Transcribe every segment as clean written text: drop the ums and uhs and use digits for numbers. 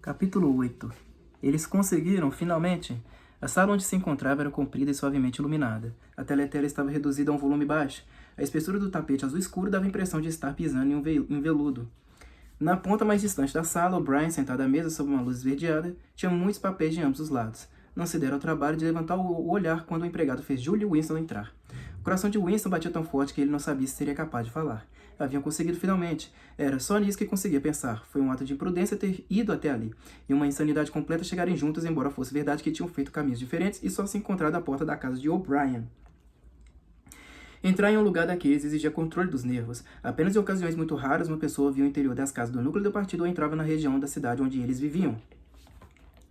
Capítulo 8. Eles conseguiram, finalmente. A sala onde se encontrava era comprida e suavemente iluminada. A teletela estava reduzida a um volume baixo. A espessura do tapete azul escuro dava a impressão de estar pisando em veludo. Na ponta mais distante da sala, O'Brien, sentado à mesa sob uma luz esverdeada, tinha muitos papéis de ambos os lados. Não se dera ao trabalho de levantar o olhar quando o empregado fez Julie e Winston entrar. O coração de Winston batia tão forte que ele não sabia se seria capaz de falar. Haviam conseguido finalmente. Era só nisso que conseguia pensar. Foi um ato de imprudência ter ido até ali, e uma insanidade completa chegarem juntos, embora fosse verdade que tinham feito caminhos diferentes e só se encontrado à porta da casa de O'Brien. Entrar em um lugar daqueles exigia controle dos nervos. Apenas em ocasiões muito raras uma pessoa via o interior das casas do núcleo do partido ou entrava na região da cidade onde eles viviam.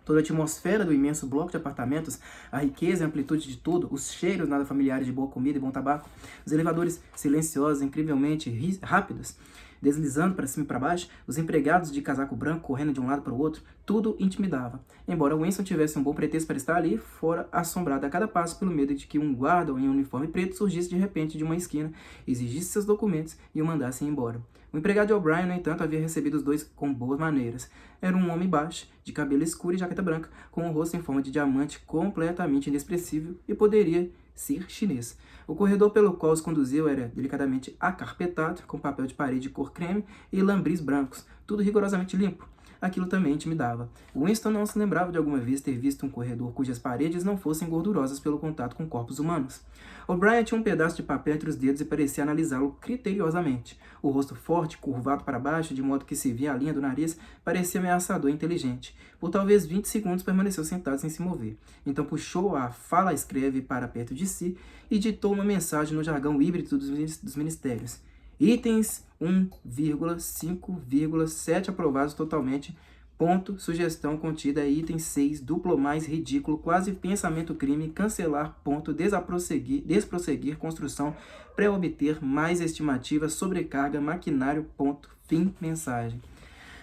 Toda a atmosfera do imenso bloco de apartamentos, a riqueza e a amplitude de tudo, os cheiros nada familiares de boa comida e bom tabaco, os elevadores silenciosos, incrivelmente rápidos, deslizando para cima e para baixo, os empregados de casaco branco correndo de um lado para o outro, tudo intimidava. Embora Winston tivesse um bom pretexto para estar ali, fora assombrado a cada passo pelo medo de que um guarda em um uniforme preto surgisse de repente de uma esquina, exigisse seus documentos e o mandasse embora. O empregado de O'Brien, no entanto, havia recebido os dois com boas maneiras. Era um homem baixo, de cabelo escuro e jaqueta branca, com um rosto em forma de diamante completamente inexpressível e poderia ser chinês. O corredor pelo qual os conduziu era delicadamente acarpetado, com papel de parede de cor creme e lambris brancos, tudo rigorosamente limpo. Aquilo também intimidava. Winston não se lembrava de alguma vez ter visto um corredor cujas paredes não fossem gordurosas pelo contato com corpos humanos. O'Brien tinha um pedaço de papel entre os dedos e parecia analisá-lo criteriosamente. O rosto forte, curvado para baixo, de modo que se via a linha do nariz, parecia ameaçador e inteligente. Por talvez 20 segundos permaneceu sentado sem se mover. Então puxou a fala-escreve para perto de si e ditou uma mensagem no jargão híbrido dos ministérios. Itens 1,5,7 aprovados totalmente. Ponto. Sugestão contida é item 6, duplo mais ridículo, quase pensamento crime, cancelar, ponto, desprosseguir, construção, pré-obter, mais estimativa, sobrecarga, maquinário, ponto, fim, mensagem.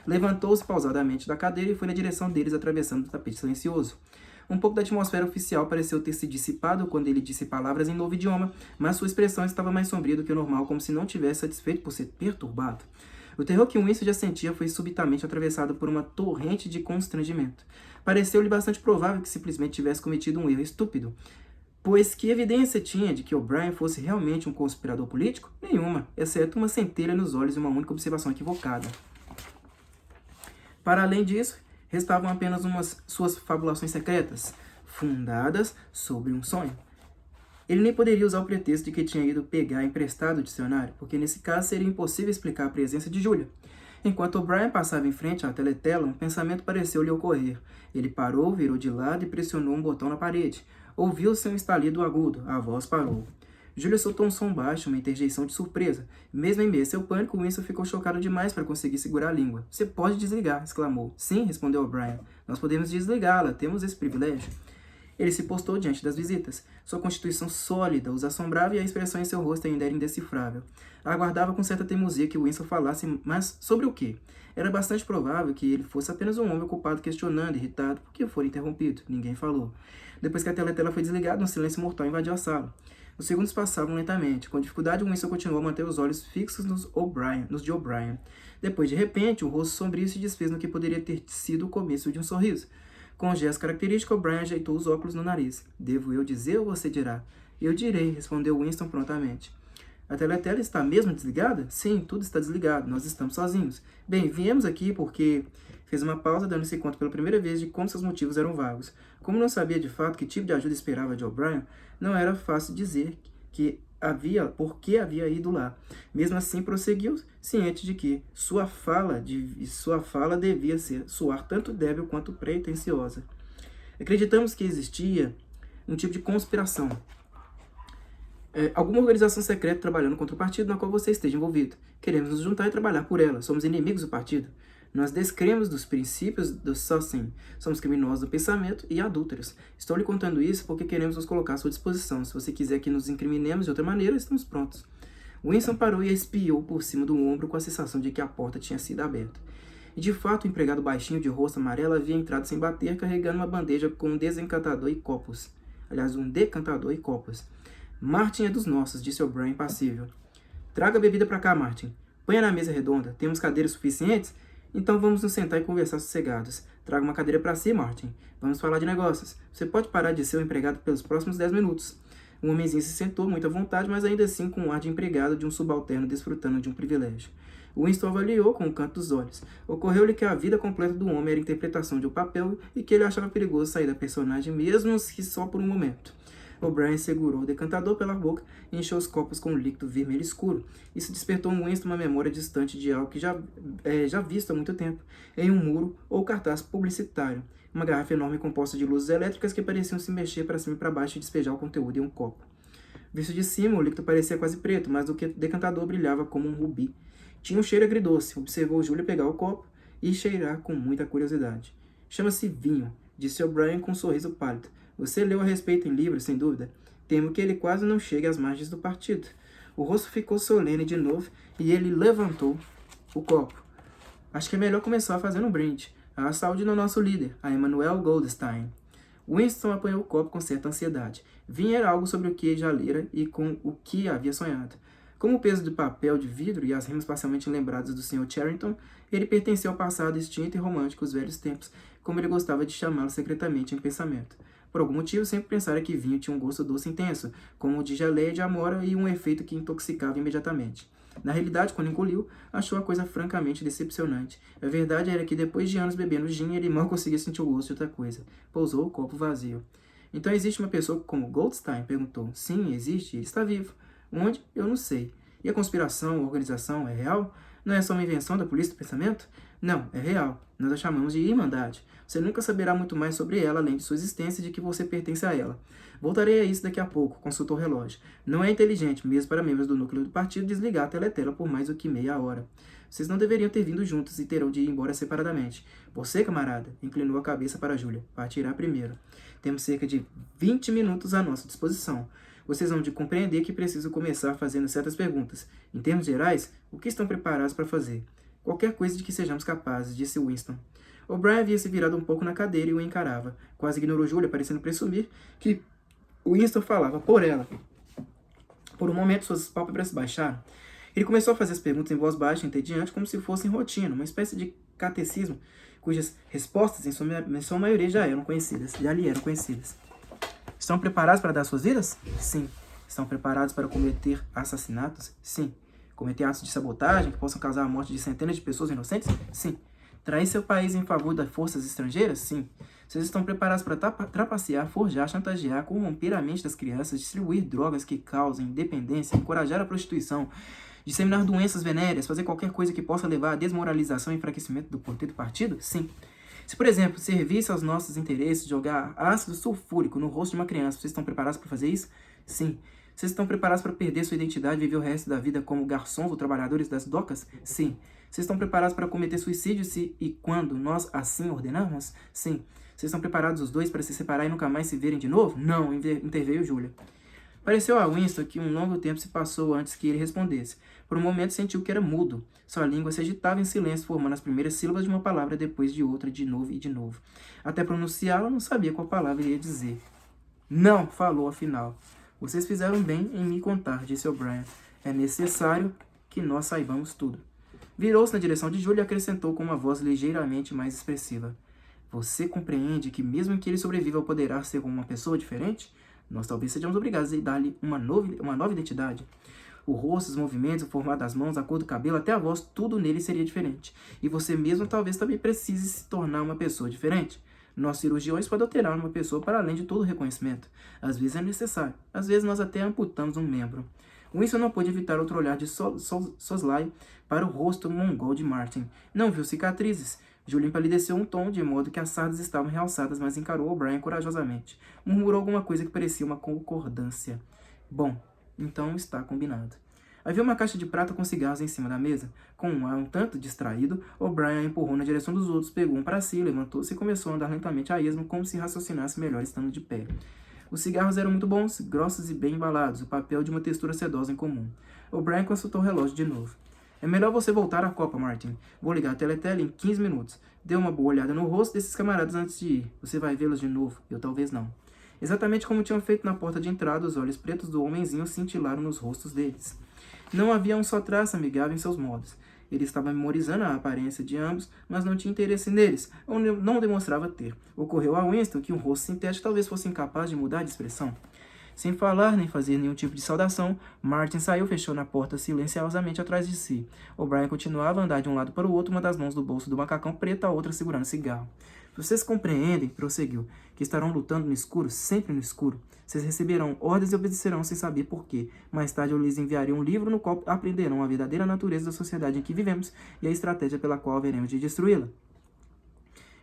Levantou-se pausadamente da cadeira e foi na direção deles, atravessando o tapete silencioso. Um pouco da atmosfera oficial pareceu ter se dissipado quando ele disse palavras em novo idioma, mas sua expressão estava mais sombria do que o normal, como se não tivesse satisfeito por ser perturbado. O terror que Winston já sentia foi subitamente atravessado por uma torrente de constrangimento. Pareceu-lhe bastante provável que simplesmente tivesse cometido um erro estúpido. Pois que evidência tinha de que O'Brien fosse realmente um conspirador político? Nenhuma, exceto uma centelha nos olhos e uma única observação equivocada. Para além disso, restavam apenas suas fabulações secretas, fundadas sobre um sonho. Ele nem poderia usar o pretexto de que tinha ido pegar emprestado o dicionário, porque nesse caso seria impossível explicar a presença de Julia. Enquanto O'Brien passava em frente à teletela, um pensamento pareceu-lhe ocorrer. Ele parou, virou de lado e pressionou um botão na parede. Ouviu-se um estalido agudo. A voz parou. Julia soltou um som baixo, uma interjeição de surpresa. Mesmo em meio a seu pânico, Winston ficou chocado demais para conseguir segurar a língua. "Você pode desligar", exclamou. "Sim", respondeu O'Brien. "Nós podemos desligá-la, temos esse privilégio." Ele se postou diante das visitas. Sua constituição sólida os assombrava e a expressão em seu rosto ainda era indecifrável. Aguardava com certa teimosia que Winston falasse, mas sobre o quê? Era bastante provável que ele fosse apenas um homem ocupado questionando, irritado, por que fora interrompido. Ninguém falou. Depois que a teletela foi desligada, um silêncio mortal invadiu a sala. Os segundos passavam lentamente. Com dificuldade, Winston continuou a manter os olhos fixos nos de O'Brien. Depois, de repente, o rosto sombrio se desfez no que poderia ter sido o começo de um sorriso. Com um gesto característico, O'Brien ajeitou os óculos no nariz. "Devo eu dizer ou você dirá?" "Eu direi", respondeu Winston prontamente. "A teletela está mesmo desligada?" "Sim, tudo está desligado. Nós estamos sozinhos." "Bem, viemos aqui porque..." Fez uma pausa, dando-se conta pela primeira vez de como seus motivos eram vagos. Como não sabia de fato que tipo de ajuda esperava de O'Brien, não era fácil dizer por que havia ido lá. Mesmo assim, prosseguiu, ciente de que sua fala devia soar tanto débil quanto pretensiosa. "Acreditamos que existia um tipo de conspiração. Alguma organização secreta trabalhando contra o partido na qual você esteja envolvido. Queremos nos juntar e trabalhar por ela. Somos inimigos do partido. Nós descremos dos princípios do Sossen. Somos criminosos do pensamento e adúlteros. Estou lhe contando isso porque queremos nos colocar à sua disposição. Se você quiser que nos incriminemos de outra maneira, estamos prontos." Winston parou e espiou por cima do ombro com a sensação de que a porta tinha sido aberta. E de fato o empregado baixinho de rosto amarelo havia entrado sem bater, carregando uma bandeja com um decantador e copos. "Martin é dos nossos", disse O'Brien impassível. "Traga a bebida para cá, Martin. Ponha na mesa redonda. Temos cadeiras suficientes?" Então vamos nos sentar e conversar sossegados. Traga uma cadeira para si, Martin. Vamos falar de negócios. Você pode parar de ser o empregado pelos próximos 10 minutos. O homenzinho se sentou, muito à vontade, mas ainda assim com um ar de empregado de um subalterno desfrutando de um privilégio. Winston avaliou com o canto dos olhos. Ocorreu-lhe que a vida completa do homem era interpretação de um papel e que ele achava perigoso sair da personagem, mesmo que só por um momento. O'Brien segurou o decantador pela boca e encheu os copos com um líquido vermelho escuro. Isso despertou em Winston uma memória distante de algo que já visto há muito tempo, em um muro ou cartaz publicitário. Uma garrafa enorme composta de luzes elétricas que pareciam se mexer para cima e para baixo e despejar o conteúdo em um copo. Visto de cima, o líquido parecia quase preto, mas o decantador brilhava como um rubi. Tinha um cheiro agridoce. Observou Júlia pegar o copo e cheirar com muita curiosidade. Chama-se vinho, disse O'Brien com um sorriso pálido. Você leu a respeito em livros, sem dúvida. Temo que ele quase não chegue às margens do partido. O rosto ficou solene de novo e ele levantou o copo. Acho que é melhor começar fazendo um brinde. A saúde do nosso líder, a Emmanuel Goldstein. Winston apanhou o copo com certa ansiedade. Vinho era algo sobre o que já lera e com o que havia sonhado. Como o peso do papel de vidro e as rimas parcialmente lembradas do Sr. Charrington, ele pertencia ao passado extinto e romântico, os velhos tempos, como ele gostava de chamá-lo secretamente em pensamento. Por algum motivo, sempre pensara que vinho tinha um gosto doce intenso, como o de geleia de amora e um efeito que intoxicava imediatamente. Na realidade, quando engoliu, achou a coisa francamente decepcionante. A verdade era que depois de anos bebendo gin, ele mal conseguia sentir o gosto de outra coisa. Pousou o copo vazio. Então existe uma pessoa como Goldstein? Perguntou. Sim, existe. Ele está vivo. Onde? Eu não sei. E a conspiração, a organização, é real? Não é só uma invenção da polícia do pensamento? Não, é real. Nós a chamamos de Irmandade. Você nunca saberá muito mais sobre ela, além de sua existência e de que você pertence a ela. Voltarei a isso daqui a pouco, consultou o relógio. Não é inteligente, mesmo para membros do núcleo do partido, desligar a teletela por mais do que meia hora. Vocês não deveriam ter vindo juntos e terão de ir embora separadamente. Você, camarada, inclinou a cabeça para Júlia. Partirá primeiro. Temos cerca de 20 minutos à nossa disposição. Vocês vão de compreender que preciso começar fazendo certas perguntas. Em termos gerais, o que estão preparados para fazer? Qualquer coisa de que sejamos capazes, disse Winston. O'Brien havia se virado um pouco na cadeira e o encarava. Quase ignorou Júlia, parecendo presumir que Winston falava por ela. Por um momento, suas pálpebras baixaram. Ele começou a fazer as perguntas em voz baixa e entediante, como se fossem rotina, uma espécie de catecismo, cujas respostas, em sua maioria, já lhe eram conhecidas. Estão preparados para dar suas vidas? Sim. Estão preparados para cometer assassinatos? Sim. Cometer atos de sabotagem que possam causar a morte de centenas de pessoas inocentes? Sim. Trair seu país em favor das forças estrangeiras? Sim. Vocês estão preparados para trapacear, forjar, chantagear, corromper a mente das crianças, distribuir drogas que causem dependência, encorajar a prostituição, disseminar doenças venéreas, fazer qualquer coisa que possa levar à desmoralização e enfraquecimento do poder do partido? Sim. Se, por exemplo, servisse aos nossos interesses jogar ácido sulfúrico no rosto de uma criança, vocês estão preparados para fazer isso? Sim. Vocês estão preparados para perder sua identidade e viver o resto da vida como garçons ou trabalhadores das docas? Sim. Vocês estão preparados para cometer suicídio se e quando nós assim ordenarmos? Sim. Vocês estão preparados os dois para se separar e nunca mais se verem de novo? Não, interveio Júlia. Pareceu a Winston que um longo tempo se passou antes que ele respondesse. Por um momento sentiu que era mudo. Sua língua se agitava em silêncio, formando as primeiras sílabas de uma palavra depois de outra, de novo e de novo. Até pronunciá-la, não sabia qual palavra iria dizer. Não, falou afinal. Vocês fizeram bem em me contar, disse O'Brien. É necessário que nós saibamos tudo. Virou-se na direção de Júlia e acrescentou com uma voz ligeiramente mais expressiva. Você compreende que mesmo que ele sobreviva poderá ser como uma pessoa diferente? Nós talvez sejamos obrigados a dar-lhe uma nova identidade. O rosto, os movimentos, o formato das mãos, a cor do cabelo, até a voz, tudo nele seria diferente. E você mesmo talvez também precise se tornar uma pessoa diferente. Nós cirurgiões podemos alterar uma pessoa para além de todo o reconhecimento. Às vezes é necessário. Às vezes nós até amputamos um membro. Winston não pôde evitar outro olhar de soslaio para o rosto mongol de Martin. Não viu cicatrizes. Julia empalideceu um tom, de modo que as sardas estavam realçadas, mas encarou O'Brien corajosamente. Murmurou alguma coisa que parecia uma concordância. Bom, então está combinado. Havia uma caixa de prata com cigarros em cima da mesa. Com um ar um tanto distraído, O'Brien a empurrou na direção dos outros, pegou um para si, levantou-se e começou a andar lentamente a esmo, como se raciocinasse melhor estando de pé. Os cigarros eram muito bons, grossos e bem embalados, o papel de uma textura sedosa em comum. O'Brien consultou o relógio de novo. É melhor você voltar à Copa, Martin. Vou ligar a teletela em 15 minutos. Dê uma boa olhada no rosto desses camaradas antes de ir. Você vai vê-los de novo. Eu talvez não. Exatamente como tinham feito na porta de entrada, os olhos pretos do homenzinho cintilaram nos rostos deles. Não havia um só traço amigável em seus modos. Ele estava memorizando a aparência de ambos, mas não tinha interesse neles, ou não demonstrava ter. Ocorreu a Winston que um rosto sintético talvez fosse incapaz de mudar de expressão. Sem falar nem fazer nenhum tipo de saudação, Martin saiu fechando a porta silenciosamente atrás de si. O'Brien continuava a andar de um lado para o outro, uma das mãos do bolso do macacão preto, a outra segurando cigarro. Vocês compreendem, prosseguiu, que estarão lutando no escuro, sempre no escuro. Vocês receberão ordens e obedecerão sem saber por quê. Mais tarde eu lhes enviarei um livro no qual aprenderão a verdadeira natureza da sociedade em que vivemos e a estratégia pela qual haveremos de destruí-la.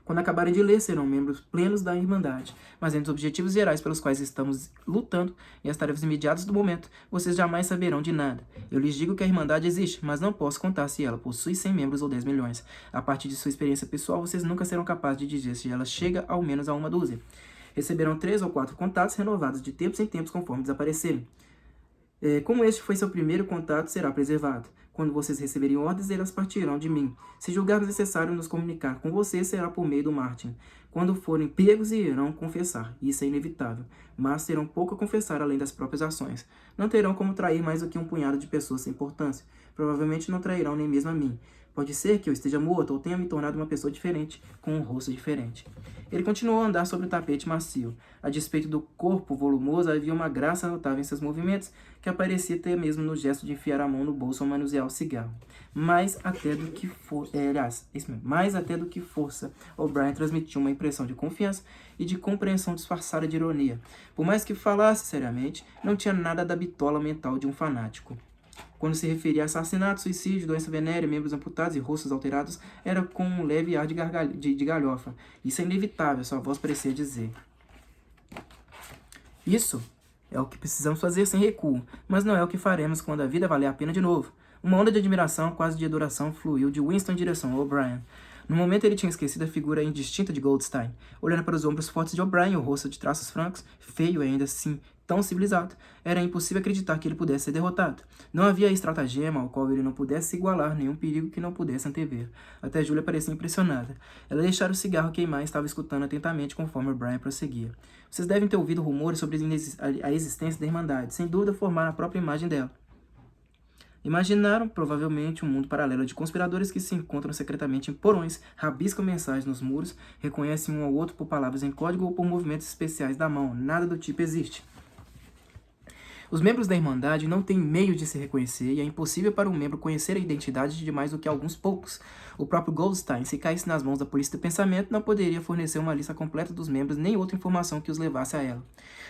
Quando acabarem de ler, serão membros plenos da Irmandade. Mas entre os objetivos gerais pelos quais estamos lutando e as tarefas imediatas do momento, vocês jamais saberão de nada. Eu lhes digo que a Irmandade existe, mas não posso contar se ela possui 100 membros ou 10 milhões. A partir de sua experiência pessoal, vocês nunca serão capazes de dizer se ela chega ao menos a 1 dúzia. Receberão 3 ou 4 contatos renovados de tempos em tempos conforme desaparecerem. Como este foi seu primeiro contato, será preservado. Quando vocês receberem ordens, elas partirão de mim. Se julgarmos necessário nos comunicar com vocês, será por meio do Martin. Quando forem pegos, irão confessar. Isso é inevitável. Mas terão pouco a confessar além das próprias ações. Não terão como trair mais do que um punhado de pessoas sem importância. Provavelmente não trairão nem mesmo a mim. Pode ser que eu esteja morto ou tenha me tornado uma pessoa diferente, com um rosto diferente. Ele continuou a andar sobre o tapete macio. A despeito do corpo volumoso, havia uma graça notável em seus movimentos, que aparecia até mesmo no gesto de enfiar a mão no bolso ou manusear o cigarro. Mais até do que força, O'Brien transmitiu uma impressão de confiança e de compreensão disfarçada de ironia. Por mais que falasse seriamente, não tinha nada da bitola mental de um fanático. Quando se referia a assassinato, suicídio, doença venérea, membros amputados e rostos alterados, era com um leve ar de galhofa. Isso é inevitável, sua voz parecia dizer. Isso é o que precisamos fazer sem recuo, mas não é o que faremos quando a vida valer a pena de novo. Uma onda de admiração, quase de adoração, fluiu de Winston em direção a O'Brien. No momento ele tinha esquecido a figura indistinta de Goldstein. Olhando para os ombros fortes de O'Brien, o rosto de traços francos, feio e ainda assim tão civilizado, era impossível acreditar que ele pudesse ser derrotado. Não havia estratagema ao qual ele não pudesse se igualar, nenhum perigo que não pudesse antever. Até Julia parecia impressionada. Ela deixara o cigarro queimar e estava escutando atentamente conforme O'Brien prosseguia. Vocês devem ter ouvido rumores sobre a existência da Irmandade. Sem dúvida formaram a própria imagem dela. Imaginaram, provavelmente, um mundo paralelo de conspiradores que se encontram secretamente em porões, rabiscam mensagens nos muros, reconhecem um ao outro por palavras em código ou por movimentos especiais da mão. Nada do tipo existe. Os membros da Irmandade não têm meio de se reconhecer e é impossível para um membro conhecer a identidade de mais do que alguns poucos. O próprio Goldstein, se caísse nas mãos da polícia do pensamento, não poderia fornecer uma lista completa dos membros nem outra informação que os levasse a ela.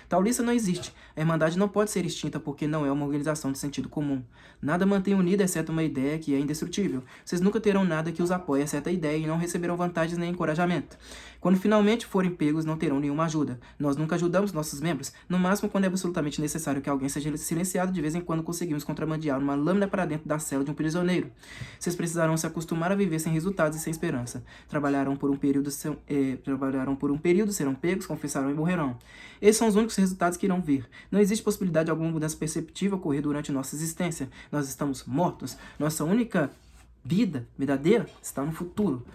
Tal lista não existe. A Irmandade não pode ser extinta porque não é uma organização de sentido comum. Nada mantém unida exceto uma ideia que é indestrutível. Vocês nunca terão nada que os apoie exceto a ideia e não receberão vantagens nem encorajamento. Quando finalmente forem pegos, não terão nenhuma ajuda. Nós nunca ajudamos nossos membros, no máximo quando é absolutamente necessário que alguém seja silenciado. De vez em quando conseguimos contrabandear uma lâmina para dentro da cela de um prisioneiro. Vocês precisarão se acostumar a viver sem resultados e sem esperança. Trabalharão por um período, serão pegos, confessarão e morrerão. Esses são os únicos resultados que irão vir. Não existe possibilidade de alguma mudança perceptível ocorrer durante nossa existência. Nós estamos mortos. Nossa única vida verdadeira está no futuro.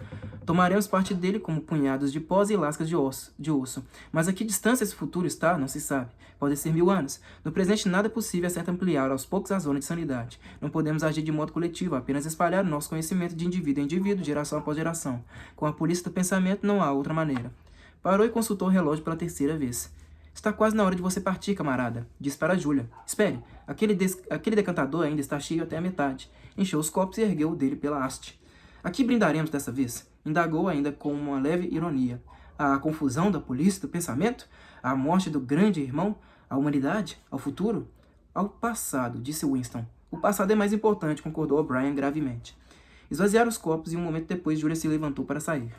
Tomaremos parte dele como punhados de pós e lascas de osso. Mas a que distância esse futuro está, não se sabe. Pode ser 1000 anos. No presente nada é possível exceto ampliar aos poucos a zona de sanidade. Não podemos agir de modo coletivo, apenas espalhar o nosso conhecimento de indivíduo em indivíduo, geração após geração. Com a polícia do pensamento não há outra maneira. Parou e consultou o relógio pela 3ª vez. Está quase na hora de você partir, camarada, disse para Julia. Espere, aquele decantador ainda está cheio até a metade. Encheu os copos e ergueu o dele pela haste. A que brindaremos dessa vez? Indagou ainda com uma leve ironia. A confusão da polícia do pensamento? A morte do grande irmão? A humanidade? Ao futuro? Ao passado, disse Winston. O passado é mais importante, concordou O'Brien gravemente. Esvaziaram os copos e um momento depois Julia se levantou para sair.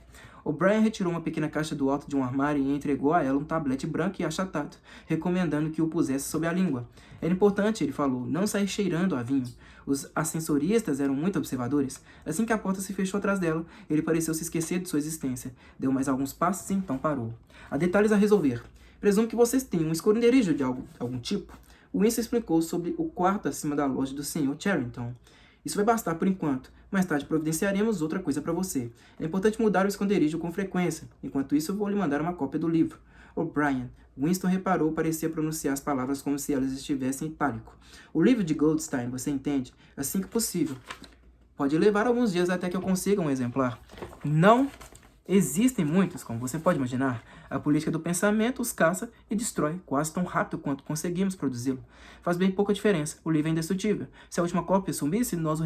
O'Brien retirou uma pequena caixa do alto de um armário e entregou a ela um tablete branco e achatado, recomendando que o pusesse sob a língua. Era importante, ele falou, não sair cheirando a vinho. Os ascensoristas eram muito observadores. Assim que a porta se fechou atrás dela, ele pareceu se esquecer de sua existência. Deu mais alguns passos e então parou. Há detalhes a resolver. Presumo que vocês tenham um esconderijo de algum tipo. Winston explicou sobre o quarto acima da loja do Sr. Charrington. Isso vai bastar por enquanto. Mais tarde providenciaremos outra coisa para você. É importante mudar o esconderijo com frequência. Enquanto isso, eu vou lhe mandar uma cópia do livro. O'Brien. Winston reparou, parecia pronunciar as palavras como se elas estivessem em itálico. O livro de Goldstein, você entende? Assim que possível. Pode levar alguns dias até que eu consiga um exemplar. Não existem muitos, como você pode imaginar. A política do pensamento os caça e destrói quase tão rápido quanto conseguimos produzi-lo. Faz bem pouca diferença. O livro é indestrutível. Se a última cópia sumisse, nós o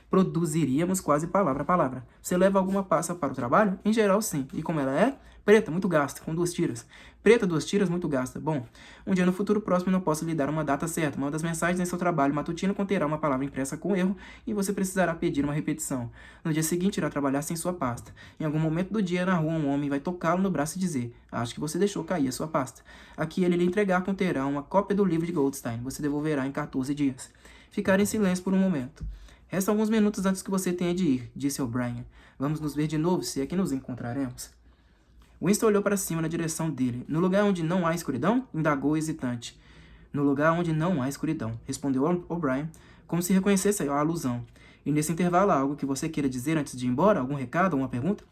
produziríamos quase palavra a palavra. Você leva alguma pasta para o trabalho? Em geral, sim. E como ela é? Preta, muito gasta, com 2 tiras. Preta, 2 tiras, muito gasta. Bom, um dia no futuro próximo não posso lhe dar uma data certa. Uma das mensagens em seu trabalho matutino conterá uma palavra impressa com erro e você precisará pedir uma repetição. No dia seguinte, irá trabalhar sem sua pasta. Em algum momento do dia, na rua, um homem vai tocá-lo no braço e dizer: acho que você deixou cair a sua pasta. Aqui ele lhe entregar conterá uma cópia do livro de Goldstein. Você devolverá em 14 dias. Ficar em silêncio por um momento. Resta alguns minutos antes que você tenha de ir, disse O'Brien. Vamos nos ver de novo, se é que nos encontraremos. Winston olhou para cima na direção dele. No lugar onde não há escuridão? Indagou hesitante. No lugar onde não há escuridão, respondeu O'Brien, como se reconhecesse a alusão. E nesse intervalo há algo que você queira dizer antes de ir embora? Algum recado, alguma pergunta?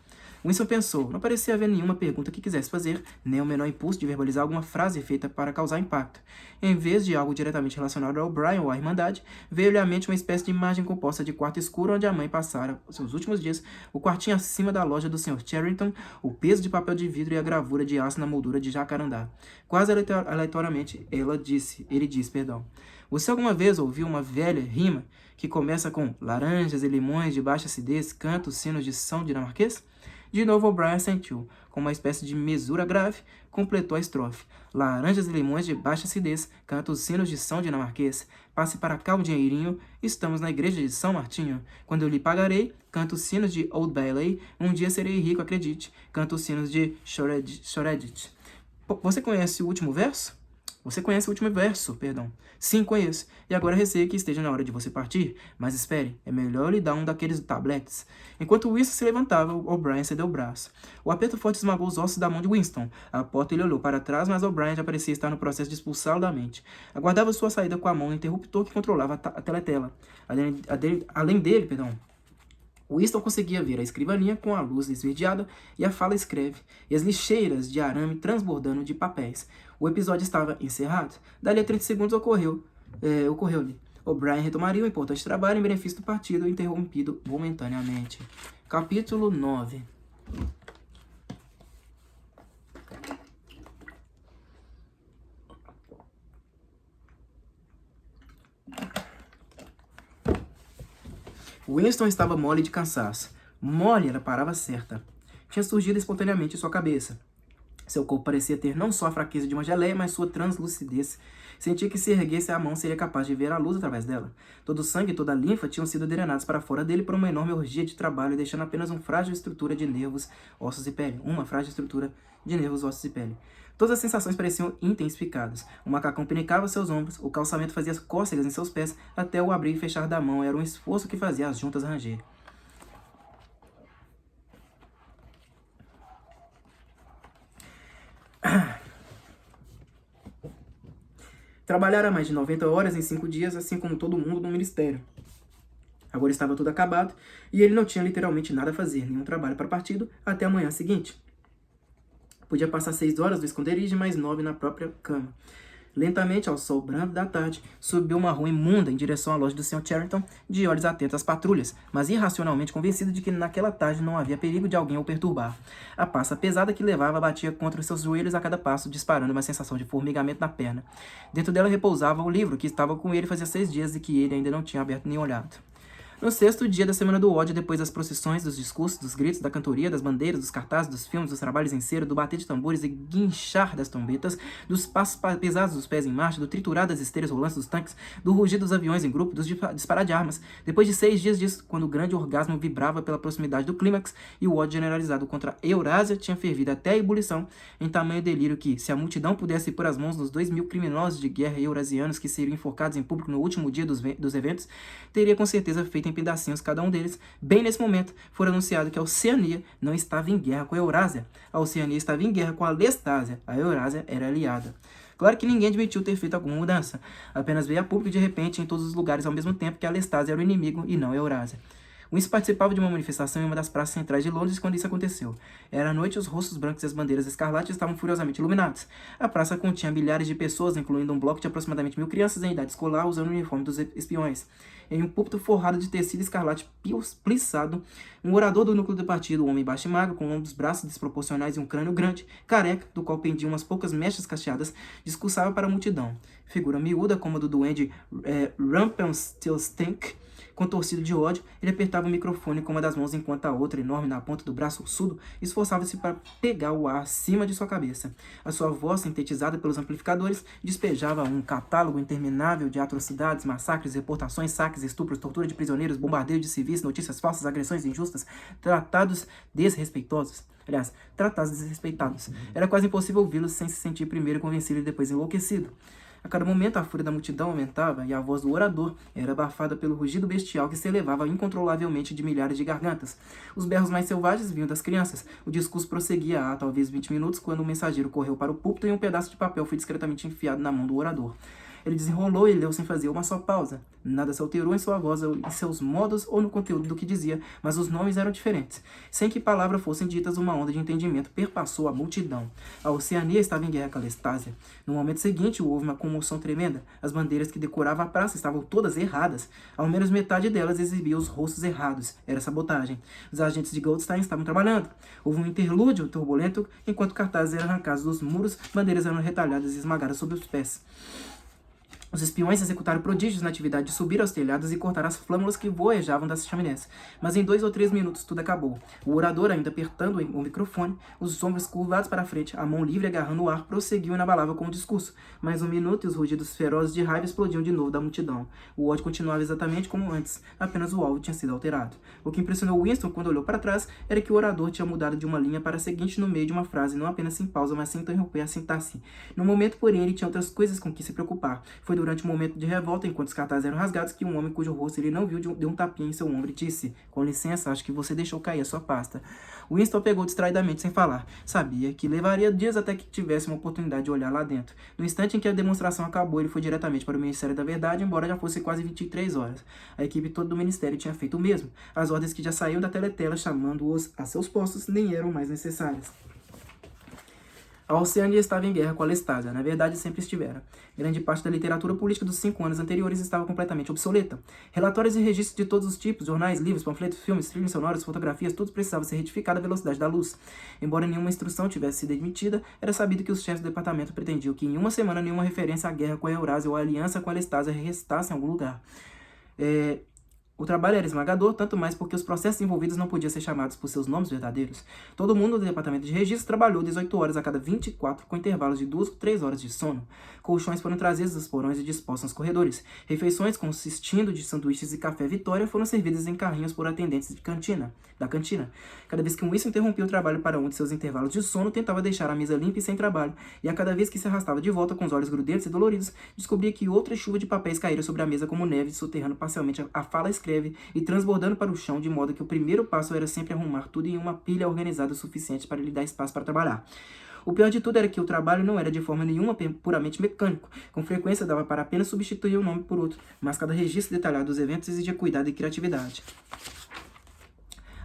Winston pensou. Não parecia haver nenhuma pergunta que quisesse fazer, nem o menor impulso de verbalizar alguma frase feita para causar impacto. Em vez de algo diretamente relacionado a O'Brien ou à Irmandade, veio-lhe à mente uma espécie de imagem composta de quarto escuro onde a mãe passara seus últimos dias, o quartinho acima da loja do Sr. Charrington, o peso de papel de vidro e a gravura de aço na moldura de jacarandá. Quase aleatoriamente, ele disse, você alguma vez ouviu uma velha rima que começa com laranjas e limões de baixa acidez, cantos, sinos de São Dinamarquês? De novo, O'Brien sentiu, com uma espécie de mesura grave, completou a estrofe. Laranjas e limões de baixa acidez, canta os sinos de São Dinamarquês. Passe para cá o dinheirinho, estamos na igreja de São Martinho. Quando eu lhe pagarei, canta os sinos de Old Bailey. Um dia serei rico, acredite. Canta os sinos de Shoreditch. Você conhece o último verso? Perdão. Sim, conheço. E agora receio que esteja na hora de você partir. Mas espere, é melhor eu lhe dar um daqueles tabletes. Enquanto Winston se levantava, O'Brien cedeu o braço. O aperto forte esmagou os ossos da mão de Winston. À porta ele olhou para trás, mas O'Brien já parecia estar no processo de expulsá-lo da mente. Aguardava sua saída com a mão no interruptor que controlava a teletela. Além dele, Winston conseguia ver a escrivaninha com a luz esverdeada e a fala escreve, e as lixeiras de arame transbordando de papéis. O episódio estava encerrado. Dali a 30 segundos ocorreu-lhe. O'Brien retomaria o importante trabalho em benefício do partido, interrompido momentaneamente. Capítulo 9. Winston estava mole de cansaço. Mole era a palavra certa. Tinha surgido espontaneamente em sua cabeça. Seu corpo parecia ter não só a fraqueza de uma geleia, mas sua translucidez. Sentia que se erguesse a mão seria capaz de ver a luz através dela. Todo o sangue e toda a linfa tinham sido drenados para fora dele por uma enorme orgia de trabalho, deixando apenas uma frágil estrutura de nervos, ossos e pele. Todas as sensações pareciam intensificadas. O macacão pinicava seus ombros, o calçamento fazia cócegas em seus pés, até o abrir e fechar da mão era um esforço que fazia as juntas ranger. Trabalhara mais de 90 horas em 5 dias, assim como todo mundo no ministério. Agora estava tudo acabado e ele não tinha literalmente nada a fazer, nenhum trabalho para o partido, até a manhã seguinte. Podia passar 6 horas no esconderijo e mais 9 na própria cama. Lentamente, ao sol brando da tarde, subiu uma rua imunda em direção à loja do Sr. Charrington, de olhos atentos às patrulhas, mas irracionalmente convencido de que naquela tarde não havia perigo de alguém o perturbar. A passa pesada que levava batia contra seus joelhos a cada passo, disparando uma sensação de formigamento na perna. Dentro dela repousava o livro que estava com ele fazia 6 dias e que ele ainda não tinha aberto nem olhado. No 6º dia da Semana do Ódio, depois das procissões, dos discursos, dos gritos, da cantoria, das bandeiras, dos cartazes, dos filmes, dos trabalhos em cera, do bater de tambores e guinchar das trombetas, dos passos pesados dos pés em marcha, do triturar das esteiras rolantes dos tanques, do rugir dos aviões em grupo, dos disparar de armas. Depois de 6 dias disso, quando o grande orgasmo vibrava pela proximidade do clímax e o ódio generalizado contra a Eurásia tinha fervido até a ebulição, em tamanho delírio que, se a multidão pudesse pôr as mãos nos 2.000 criminosos de guerra eurasianos que seriam enforcados em público no último dia dos eventos, teria com certeza feito em pedacinhos cada um deles. Bem nesse momento, foi anunciado que a Oceania não estava em guerra com a Eurásia. A Oceania estava em guerra com a Lestásia. A Eurásia era aliada. Claro que ninguém admitiu ter feito alguma mudança. Apenas veio a público de repente em todos os lugares ao mesmo tempo que a Lestásia era o inimigo e não a Eurásia. Winston participava de uma manifestação em uma das praças centrais de Londres quando isso aconteceu. Era à noite e os rostos brancos e as bandeiras escarlates estavam furiosamente iluminados. A praça continha milhares de pessoas, incluindo um bloco de aproximadamente 1000 crianças em idade escolar usando o uniforme dos espiões. Em um púlpito forrado de tecido escarlate plissado, um orador do núcleo do partido, um homem baixo e magro, com ombros, braços desproporcionais e um crânio grande, careca, do qual pendiam umas poucas mechas cacheadas, discursava para a multidão. Figura miúda, como a do duende Rumpelstiltskin, contorcido de ódio, ele apertava o microfone com uma das mãos enquanto a outra, enorme na ponta do braço ossudo, esforçava-se para pegar o ar acima de sua cabeça. A sua voz, sintetizada pelos amplificadores, despejava um catálogo interminável de atrocidades, massacres, reportações, saques, estupros, tortura de prisioneiros, bombardeio de civis, notícias falsas, agressões injustas, tratados desrespeitosos. Aliás, tratados desrespeitados. Era quase impossível ouvi-los sem se sentir primeiro convencido e depois enlouquecido. A cada momento a fúria da multidão aumentava e a voz do orador era abafada pelo rugido bestial que se elevava incontrolavelmente de milhares de gargantas. Os berros mais selvagens vinham das crianças. O discurso prosseguia há talvez 20 minutos quando o mensageiro correu para o púlpito e um pedaço de papel foi discretamente enfiado na mão do orador. Ele desenrolou e leu sem fazer uma só pausa. Nada se alterou em sua voz, em seus modos ou no conteúdo do que dizia, mas os nomes eram diferentes. Sem que palavras fossem ditas, uma onda de entendimento perpassou a multidão. A Oceania estava em guerra com a Lestásia. No momento seguinte, houve uma comoção tremenda. As bandeiras que decoravam a praça estavam todas erradas. Ao menos metade delas exibia os rostos errados. Era sabotagem. Os agentes de Goldstein estavam trabalhando. Houve um interlúdio turbulento, enquanto cartazes eram arrancados dos muros, bandeiras eram retalhadas e esmagadas sob os pés. Os espiões executaram prodígios na atividade de subir aos telhados e cortar as flâmulas que voejavam das chaminés. Mas em 2 ou 3 minutos tudo acabou. O orador, ainda apertando o microfone, os ombros curvados para a frente, a mão livre agarrando o ar, prosseguiu inabalável com o discurso. Mais 1 minuto e os rugidos ferozes de raiva explodiam de novo da multidão. O ódio continuava exatamente como antes, apenas o alvo tinha sido alterado. O que impressionou Winston quando olhou para trás era que o orador tinha mudado de uma linha para a seguinte no meio de uma frase, não apenas sem pausa, mas sem interromper a sintaxe. No momento, porém, ele tinha outras coisas com que se preocupar. Foi durante um momento de revolta, enquanto os cartazes eram rasgados, que um homem cujo rosto ele não viu deu um tapinha em seu ombro e disse: "Com licença, acho que você deixou cair a sua pasta." Winston pegou distraidamente sem falar. Sabia que levaria dias até que tivesse uma oportunidade de olhar lá dentro. No instante em que a demonstração acabou, ele foi diretamente para o Ministério da Verdade, embora já fosse quase 23 horas. A equipe toda do Ministério tinha feito o mesmo. As ordens que já saíam da teletela chamando-os a seus postos nem eram mais necessárias. A Oceania estava em guerra com a Lestásia, na verdade sempre estivera. Grande parte da literatura política dos 5 anos anteriores estava completamente obsoleta. Relatórios e registros de todos os tipos, jornais, livros, panfletos, filmes, trilhas sonoras, fotografias, tudo precisava ser retificado à velocidade da luz. Embora nenhuma instrução tivesse sido emitida, era sabido que os chefes do departamento pretendiam que em uma semana nenhuma referência à guerra com a Eurásia ou à aliança com a Lestásia restasse em algum lugar. O trabalho era esmagador, tanto mais porque os processos envolvidos não podiam ser chamados por seus nomes verdadeiros. Todo mundo do departamento de registro trabalhou 18 horas a cada 24, com intervalos de 2 ou 3 horas de sono. Colchões foram trazidos dos porões e dispostos nos corredores. Refeições consistindo de sanduíches e café Vitória foram servidas em carrinhos por atendentes da cantina. Cada vez que Winston interrompia o trabalho para um de seus intervalos de sono, tentava deixar a mesa limpa e sem trabalho, e a cada vez que se arrastava de volta com os olhos grudentos e doloridos, descobria que outra chuva de papéis caíra sobre a mesa como neve, soterrando parcialmente a fala escreve e transbordando para o chão, de modo que o primeiro passo era sempre arrumar tudo em uma pilha organizada o suficiente para lhe dar espaço para trabalhar. O pior de tudo era que o trabalho não era de forma nenhuma puramente mecânico. Com frequência dava para apenas substituir um nome por outro, mas cada registro detalhado dos eventos exigia cuidado e criatividade.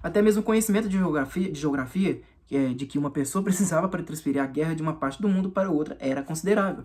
Até mesmo o conhecimento de geografia de que uma pessoa precisava para transferir a guerra de uma parte do mundo para outra era considerável.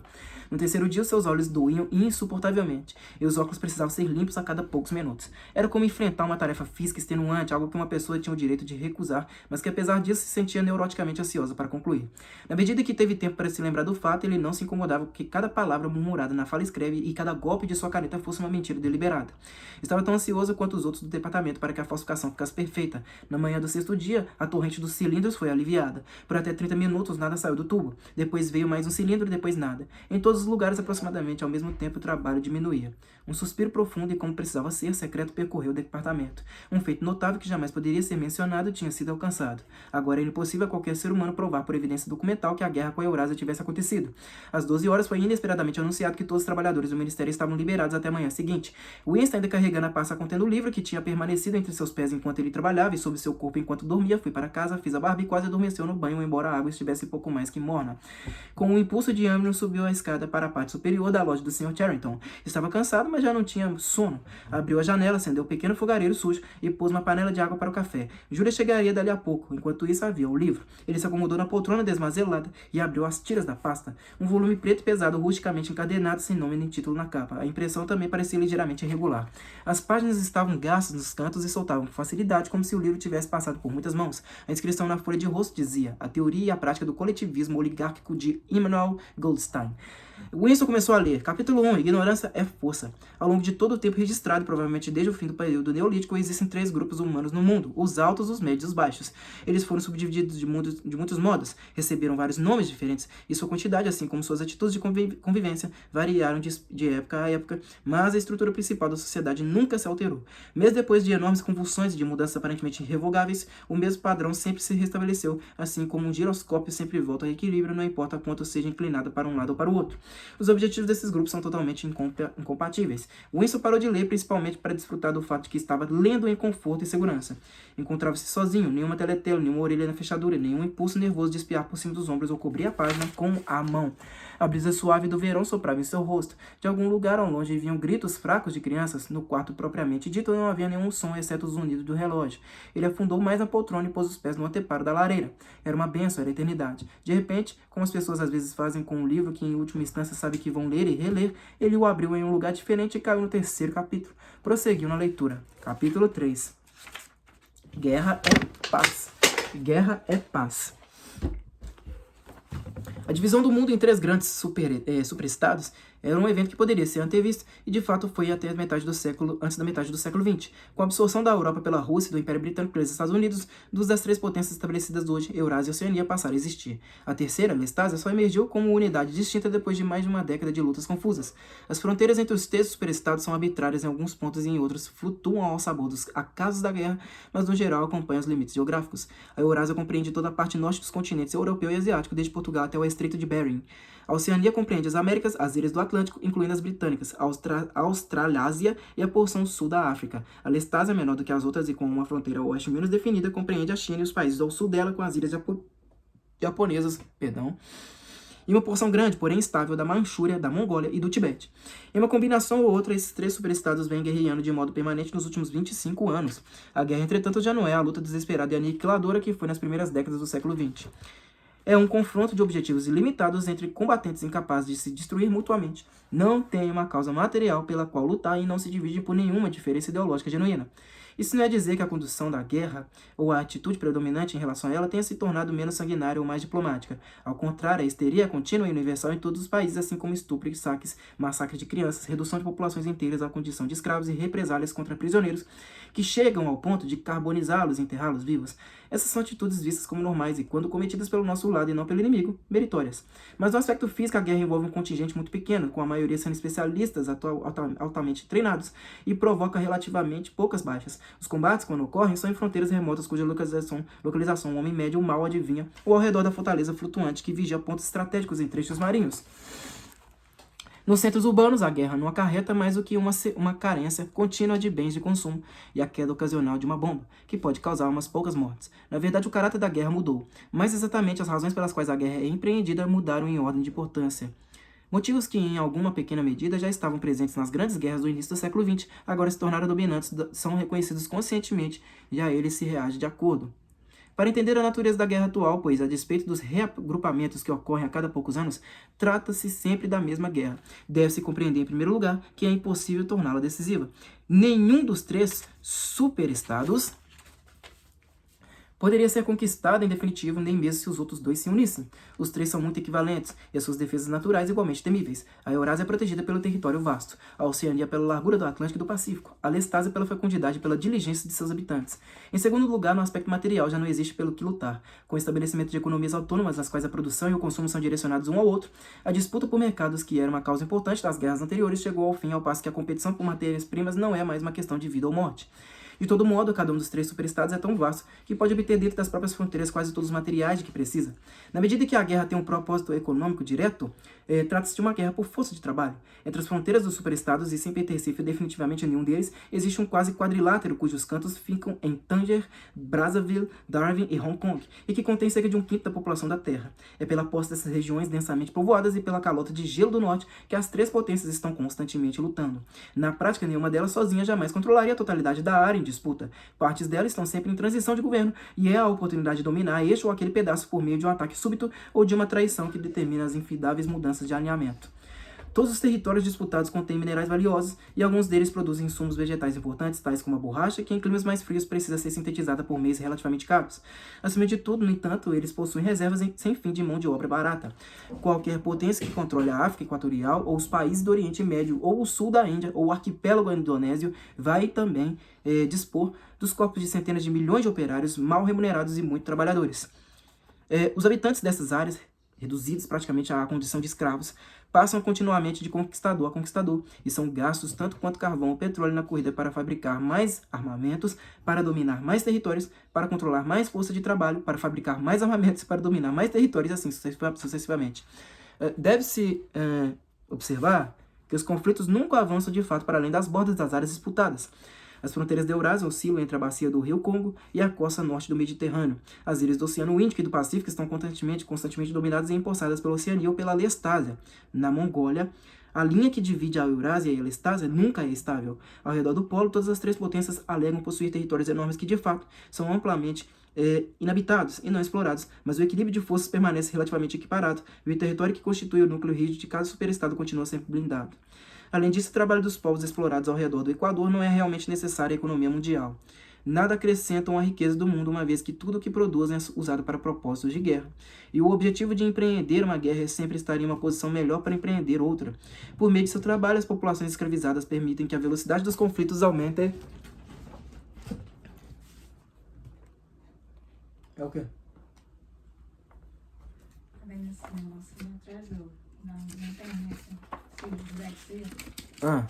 No terceiro dia, os seus olhos doíam insuportavelmente, e os óculos precisavam ser limpos a cada poucos minutos. Era como enfrentar uma tarefa física extenuante, algo que uma pessoa tinha o direito de recusar, mas que apesar disso se sentia neuroticamente ansiosa para concluir. Na medida que teve tempo para se lembrar do fato, ele não se incomodava com que cada palavra murmurada na fala escreve e cada golpe de sua caneta fosse uma mentira deliberada. Estava tão ansioso quanto os outros do departamento para que a falsificação ficasse perfeita. Na manhã do sexto dia, a torrente dos cilindros foi aliviada. Por até 30 minutos nada saiu do tubo. Depois veio mais um cilindro e depois nada. Em todos os lugares, aproximadamente ao mesmo tempo, o trabalho diminuía. Um suspiro profundo e, como precisava ser, secreto percorreu o departamento. Um feito notável que jamais poderia ser mencionado tinha sido alcançado. Agora era impossível a qualquer ser humano provar por evidência documental que a guerra com a Eurásia tivesse acontecido. Às 12 horas foi inesperadamente anunciado que todos os trabalhadores do ministério estavam liberados até a manhã seguinte. Winston, ainda carregando a pasta contendo o livro que tinha permanecido entre seus pés enquanto ele trabalhava e sob seu corpo enquanto dormia, foi para casa, fez a barba e quase quase adormeceu no banho, embora a água estivesse pouco mais que morna. Com um impulso de ânimo, subiu a escada para a parte superior da loja do Sr. Charrington. Estava cansado, mas já não tinha sono. Abriu a janela, acendeu um pequeno fogareiro sujo e pôs uma panela de água para o café. Júlia chegaria dali a pouco. Enquanto isso, havia o livro. Ele se acomodou na poltrona desmazelada e abriu as tiras da pasta. Um volume preto e pesado, rusticamente encadernado, sem nome nem título na capa. A impressão também parecia ligeiramente irregular. As páginas estavam gastas nos cantos e soltavam com facilidade, como se o livro tivesse passado por muitas mãos. A inscrição na folha de rosto dizia: A teoria e a prática do coletivismo oligárquico de Immanuel Goldstein. Winston começou a ler. Capítulo 1. Ignorância é força. Ao longo de todo o tempo registrado, provavelmente desde o fim do período neolítico, existem 3 grupos humanos no mundo: os altos, os médios e os baixos. Eles foram subdivididos de muitos modos, receberam vários nomes diferentes, e sua quantidade, assim como suas atitudes de convivência, variaram de época a época, mas a estrutura principal da sociedade nunca se alterou. Mesmo depois de enormes convulsões e de mudanças aparentemente irrevogáveis, o mesmo padrão sempre se restabeleceu, assim como um giroscópio sempre volta ao equilíbrio, não importa quanto seja inclinado para um lado ou para o outro. Os objetivos desses grupos são totalmente incompatíveis. Winston parou de ler principalmente para desfrutar do fato de que estava lendo em conforto e segurança. Encontrava-se sozinho, nenhuma teletela, nenhuma orelha na fechadura, nenhum impulso nervoso de espiar por cima dos ombros ou cobrir a página com a mão. A brisa suave do verão soprava em seu rosto. De algum lugar ao longe vinham gritos fracos de crianças. No quarto propriamente dito não havia nenhum som, exceto o zunido do relógio. Ele afundou mais na poltrona e pôs os pés no anteparo da lareira. Era uma benção, era a eternidade. De repente, como as pessoas às vezes fazem com um livro que em última instância sabe que vão ler e reler, ele o abriu em um lugar diferente e caiu no 3º capítulo. Prosseguiu na leitura. Capítulo 3. Guerra é paz. Guerra é paz. A divisão do mundo em 3 grandes superestados era um evento que poderia ser antevisto e de fato foi até antes da metade do século XX. Com a absorção da Europa pela Rússia e do Império Britânico pelos Estados Unidos, 2 das 3 potências estabelecidas hoje, Eurásia e Oceania, passaram a existir. A terceira, Lestásia, só emergiu como unidade distinta depois de mais de uma década de lutas confusas. As fronteiras entre os 3 superestados são arbitrárias em alguns pontos e em outros flutuam ao sabor dos acasos da guerra, mas no geral acompanham os limites geográficos. A Eurásia compreende toda a parte norte dos continentes europeu e asiático, desde Portugal até o Estreito de Bering. A Oceania compreende as Américas, as ilhas do Atlântico, incluindo as britânicas, a Australásia e a porção sul da África. A Lestásia, menor do que as outras e com uma fronteira oeste menos definida, compreende a China e os países ao sul dela, com as ilhas japonesas, e uma porção grande, porém instável, da Manchúria, da Mongólia e do Tibete. Em uma combinação ou outra, esses 3 superestados vêm guerreando de modo permanente nos últimos 25 anos. A guerra, entretanto, já não é a luta desesperada e aniquiladora que foi nas primeiras décadas do século XX. É um confronto de objetivos ilimitados entre combatentes incapazes de se destruir mutuamente. Não tem uma causa material pela qual lutar e não se divide por nenhuma diferença ideológica genuína. Isso não é dizer que a condução da guerra ou a atitude predominante em relação a ela tenha se tornado menos sanguinária ou mais diplomática. Ao contrário, a histeria é contínua e universal em todos os países, assim como estupro, saques, massacres de crianças, redução de populações inteiras à condição de escravos e represálias contra prisioneiros, que chegam ao ponto de carbonizá-los e enterrá-los vivos. Essas são atitudes vistas como normais e, quando cometidas pelo nosso lado e não pelo inimigo, meritórias. Mas no aspecto físico, a guerra envolve um contingente muito pequeno, com a maioria sendo especialistas altamente treinados, e provoca relativamente poucas baixas. Os combates, quando ocorrem, são em fronteiras remotas cuja localização o homem médio mal adivinha, ou ao redor da fortaleza flutuante que vigia pontos estratégicos em trechos marinhos. Nos centros urbanos, a guerra não acarreta mais do que uma carência contínua de bens de consumo e a queda ocasional de uma bomba, que pode causar umas poucas mortes. Na verdade, o caráter da guerra mudou. Mais exatamente, as razões pelas quais a guerra é empreendida mudaram em ordem de importância. Motivos que, em alguma pequena medida, já estavam presentes nas grandes guerras do início do século XX, agora se tornaram dominantes, são reconhecidos conscientemente e a eles se reage de acordo. Para entender a natureza da guerra atual, pois, a despeito dos reagrupamentos que ocorrem a cada poucos anos, trata-se sempre da mesma guerra. Deve-se compreender, em primeiro lugar, que é impossível torná-la decisiva. Nenhum dos 3 superestados poderia ser conquistado em definitivo, nem mesmo se os outros 2 se unissem. Os 3 são muito equivalentes, e as suas defesas naturais igualmente temíveis. A Eurásia é protegida pelo território vasto, a Oceania pela largura do Atlântico e do Pacífico, a Lestásia pela fecundidade e pela diligência de seus habitantes. Em segundo lugar, no aspecto material já não existe pelo que lutar. Com o estabelecimento de economias autônomas, nas quais a produção e o consumo são direcionados um ao outro, a disputa por mercados, que era uma causa importante das guerras anteriores, chegou ao fim, ao passo que a competição por matérias-primas não é mais uma questão de vida ou morte. De todo modo, cada um dos 3 superestados é tão vasto que pode obter dentro das próprias fronteiras quase todos os materiais de que precisa. Na medida que a guerra tem um propósito econômico direto, trata-se de uma guerra por força de trabalho. Entre as fronteiras dos superestados, e sem pertencer definitivamente a nenhum deles, existe um quase quadrilátero cujos cantos ficam em Tanger, Brazzaville, Darwin e Hong Kong, e que contém cerca de 1/5 da população da Terra. É pela posse dessas regiões densamente povoadas e pela calota de gelo do norte que as 3 potências estão constantemente lutando. Na prática, nenhuma delas sozinha jamais controlaria a totalidade da área em disputa. Partes dela estão sempre em transição de governo, e é a oportunidade de dominar este ou aquele pedaço por meio de um ataque súbito ou de uma traição que determina as infidáveis mudanças de alinhamento. Todos os territórios disputados contêm minerais valiosos e alguns deles produzem insumos vegetais importantes, tais como a borracha, que em climas mais frios precisa ser sintetizada por meios relativamente caros. Acima de tudo, no entanto, eles possuem reservas sem fim de mão de obra barata. Qualquer potência que controle a África Equatorial, ou os países do Oriente Médio, ou o sul da Índia, ou o arquipélago indonésio, vai também dispor dos corpos de centenas de milhões de operários mal remunerados e muito trabalhadores. Os habitantes dessas áreas, reduzidos praticamente à condição de escravos, passam continuamente de conquistador a conquistador e são gastos tanto quanto carvão ou petróleo na corrida para fabricar mais armamentos, para dominar mais territórios, para controlar mais força de trabalho, para fabricar mais armamentos, para dominar mais territórios, assim sucessivamente. Deve-se observar que os conflitos nunca avançam de fato para além das bordas das áreas disputadas. As fronteiras da Eurásia oscilam entre a bacia do rio Congo e a costa norte do Mediterrâneo. As ilhas do Oceano Índico e do Pacífico estão constantemente dominadas e empossadas pela Oceania ou pela Lestásia. Na Mongólia, a linha que divide a Eurásia e a Lestásia nunca é estável. Ao redor do polo, todas as 3 potências alegam possuir territórios enormes que, de fato, são amplamente inabitados e não explorados, mas o equilíbrio de forças permanece relativamente equiparado e o território que constitui o núcleo rígido de cada superestado continua sempre blindado. Além disso, o trabalho dos povos explorados ao redor do Equador não é realmente necessário à economia mundial. Nada acrescentam à riqueza do mundo, uma vez que tudo o que produzem é usado para propósitos de guerra. E o objetivo de empreender uma guerra é sempre estar em uma posição melhor para empreender outra. Por meio de seu trabalho, as populações escravizadas permitem que a velocidade dos conflitos aumente. É o quê? Tá vendo esse negócio ali atrás na internet? Se deve ser. Ah.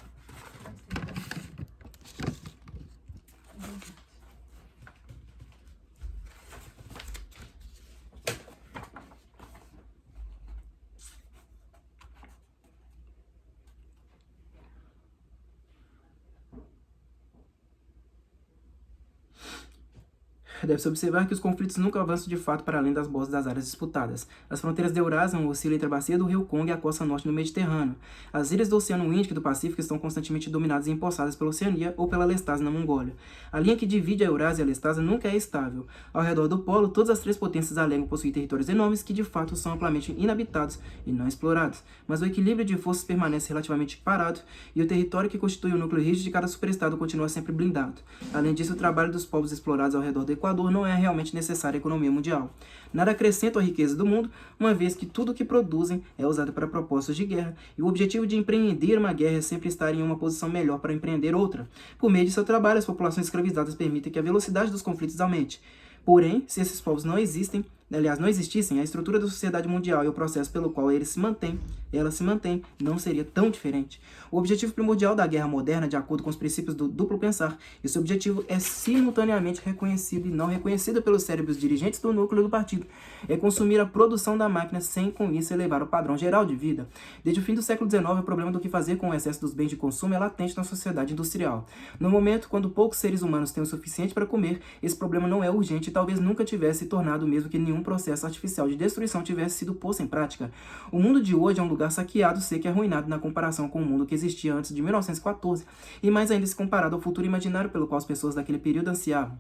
Deve-se observar que os conflitos nunca avançam de fato para além das bordas das áreas disputadas. As fronteiras da Eurásia oscilam entre a bacia do rio Congo e a costa norte do Mediterrâneo. As ilhas do Oceano Índico e do Pacífico estão constantemente dominadas e empossadas pela Oceania ou pela Lestásia na Mongólia. A linha que divide a Eurásia e a Lestásia nunca é estável. Ao redor do polo, todas as 3 potências alegam possuir territórios enormes que de fato são amplamente inabitados e não explorados, mas o equilíbrio de forças permanece relativamente parado e o território que constitui o núcleo rígido de cada superestado continua sempre blindado. Além disso, o trabalho dos povos explorados ao redor do Equador não é realmente necessário à economia mundial. Nada acrescenta à riqueza do mundo, uma vez que tudo o que produzem é usado para propósitos de guerra, e o objetivo de empreender uma guerra é sempre estar em uma posição melhor para empreender outra. Por meio de seu trabalho, as populações escravizadas permitem que a velocidade dos conflitos aumente. Porém, se esses povos não existissem, a estrutura da sociedade mundial e o processo pelo qual ela se mantém, não seria tão diferente. O objetivo primordial da guerra moderna, de acordo com os princípios do duplo pensar, esse objetivo é simultaneamente reconhecido e não reconhecido pelos cérebros dirigentes do núcleo do partido. É consumir a produção da máquina sem com isso elevar o padrão geral de vida. Desde o fim do século XIX, o problema do que fazer com o excesso dos bens de consumo é latente na sociedade industrial. No momento, quando poucos seres humanos têm o suficiente para comer, esse problema não é urgente e talvez nunca tivesse tornado mesmo que nenhum processo artificial de destruição tivesse sido posto em prática. O mundo de hoje é um lugar saqueado, seco e arruinado na comparação com o mundo que existia antes de 1914, e mais ainda se comparado ao futuro imaginário pelo qual as pessoas daquele período ansiavam.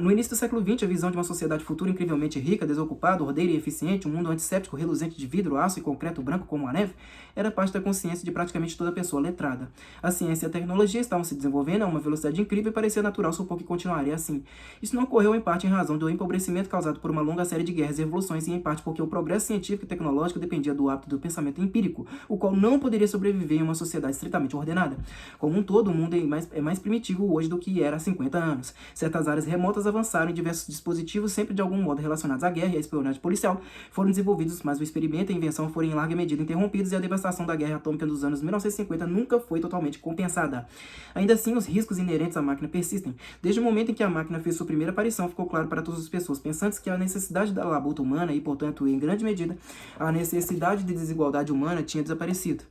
No início do século XX, a visão de uma sociedade futura incrivelmente rica, desocupada, ordeira e eficiente, um mundo antisséptico reluzente de vidro, aço e concreto branco como a neve, era parte da consciência de praticamente toda pessoa letrada. A ciência e a tecnologia estavam se desenvolvendo a uma velocidade incrível e parecia natural supor que continuaria assim. Isso não ocorreu em parte em razão do empobrecimento causado por uma longa série de guerras e revoluções, e em parte porque o progresso científico e tecnológico dependia do hábito do pensamento empírico, o qual não poderia sobreviver em uma sociedade estritamente ordenada. Como um todo, o mundo é mais primitivo hoje do que era há 50 anos. Certas áreas remotas astronautas avançaram e diversos dispositivos, sempre de algum modo relacionados à guerra e à espionagem policial, foram desenvolvidos, mas o experimento e a invenção foram em larga medida interrompidos e a devastação da guerra atômica dos anos 1950 nunca foi totalmente compensada. Ainda assim, os riscos inerentes à máquina persistem. Desde o momento em que a máquina fez sua primeira aparição, ficou claro para todas as pessoas pensantes que a necessidade da labuta humana e, portanto, em grande medida, a necessidade de desigualdade humana tinha desaparecido.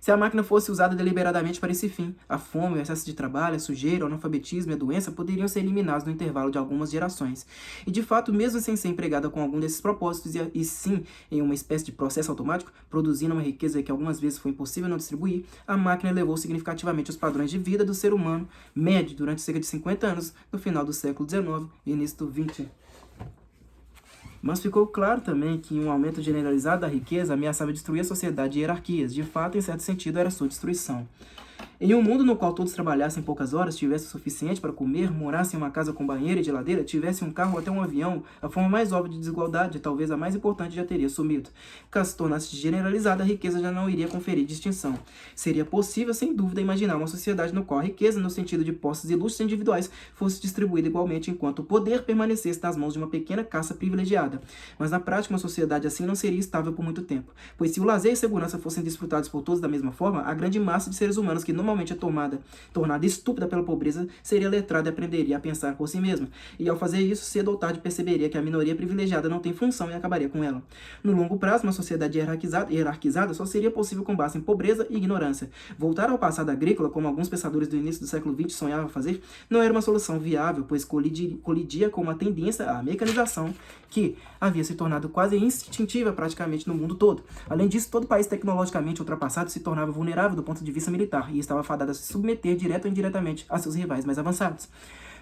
Se a máquina fosse usada deliberadamente para esse fim, a fome, o excesso de trabalho, a sujeira, o analfabetismo e a doença poderiam ser eliminados no intervalo de algumas gerações. E de fato, mesmo sem ser empregada com algum desses propósitos, e sim em uma espécie de processo automático, produzindo uma riqueza que algumas vezes foi impossível não distribuir, a máquina elevou significativamente os padrões de vida do ser humano médio durante cerca de 50 anos, no final do século XIX e início do XX. Mas ficou claro também que um aumento generalizado da riqueza ameaçava destruir a sociedade e hierarquias. De fato, em certo sentido, era sua destruição. Em um mundo no qual todos trabalhassem poucas horas, tivessem o suficiente para comer, morassem em uma casa com banheiro e geladeira, tivessem um carro ou até um avião, a forma mais óbvia de desigualdade, talvez a mais importante, já teria sumido. Caso se tornasse generalizada, a riqueza já não iria conferir distinção. Seria possível, sem dúvida, imaginar uma sociedade no qual a riqueza, no sentido de posses e luxos individuais, fosse distribuída igualmente, enquanto o poder permanecesse nas mãos de uma pequena casta privilegiada. Mas na prática, uma sociedade assim não seria estável por muito tempo, pois se o lazer e a segurança fossem desfrutados por todos da mesma forma, a grande massa de seres humanos que normalmente é tornada estúpida pela pobreza, seria letrada e aprenderia a pensar por si mesma. E ao fazer isso, cedo ou tarde perceberia que a minoria privilegiada não tem função e acabaria com ela. No longo prazo, uma sociedade hierarquizada só seria possível com base em pobreza e ignorância. Voltar ao passado agrícola, como alguns pensadores do início do século XX sonhavam fazer, não era uma solução viável, pois colidia com uma tendência à mecanização que havia se tornado quase instintiva praticamente no mundo todo. Além disso, todo país tecnologicamente ultrapassado se tornava vulnerável do ponto de vista militar e estava fadado a se submeter direto ou indiretamente a seus rivais mais avançados.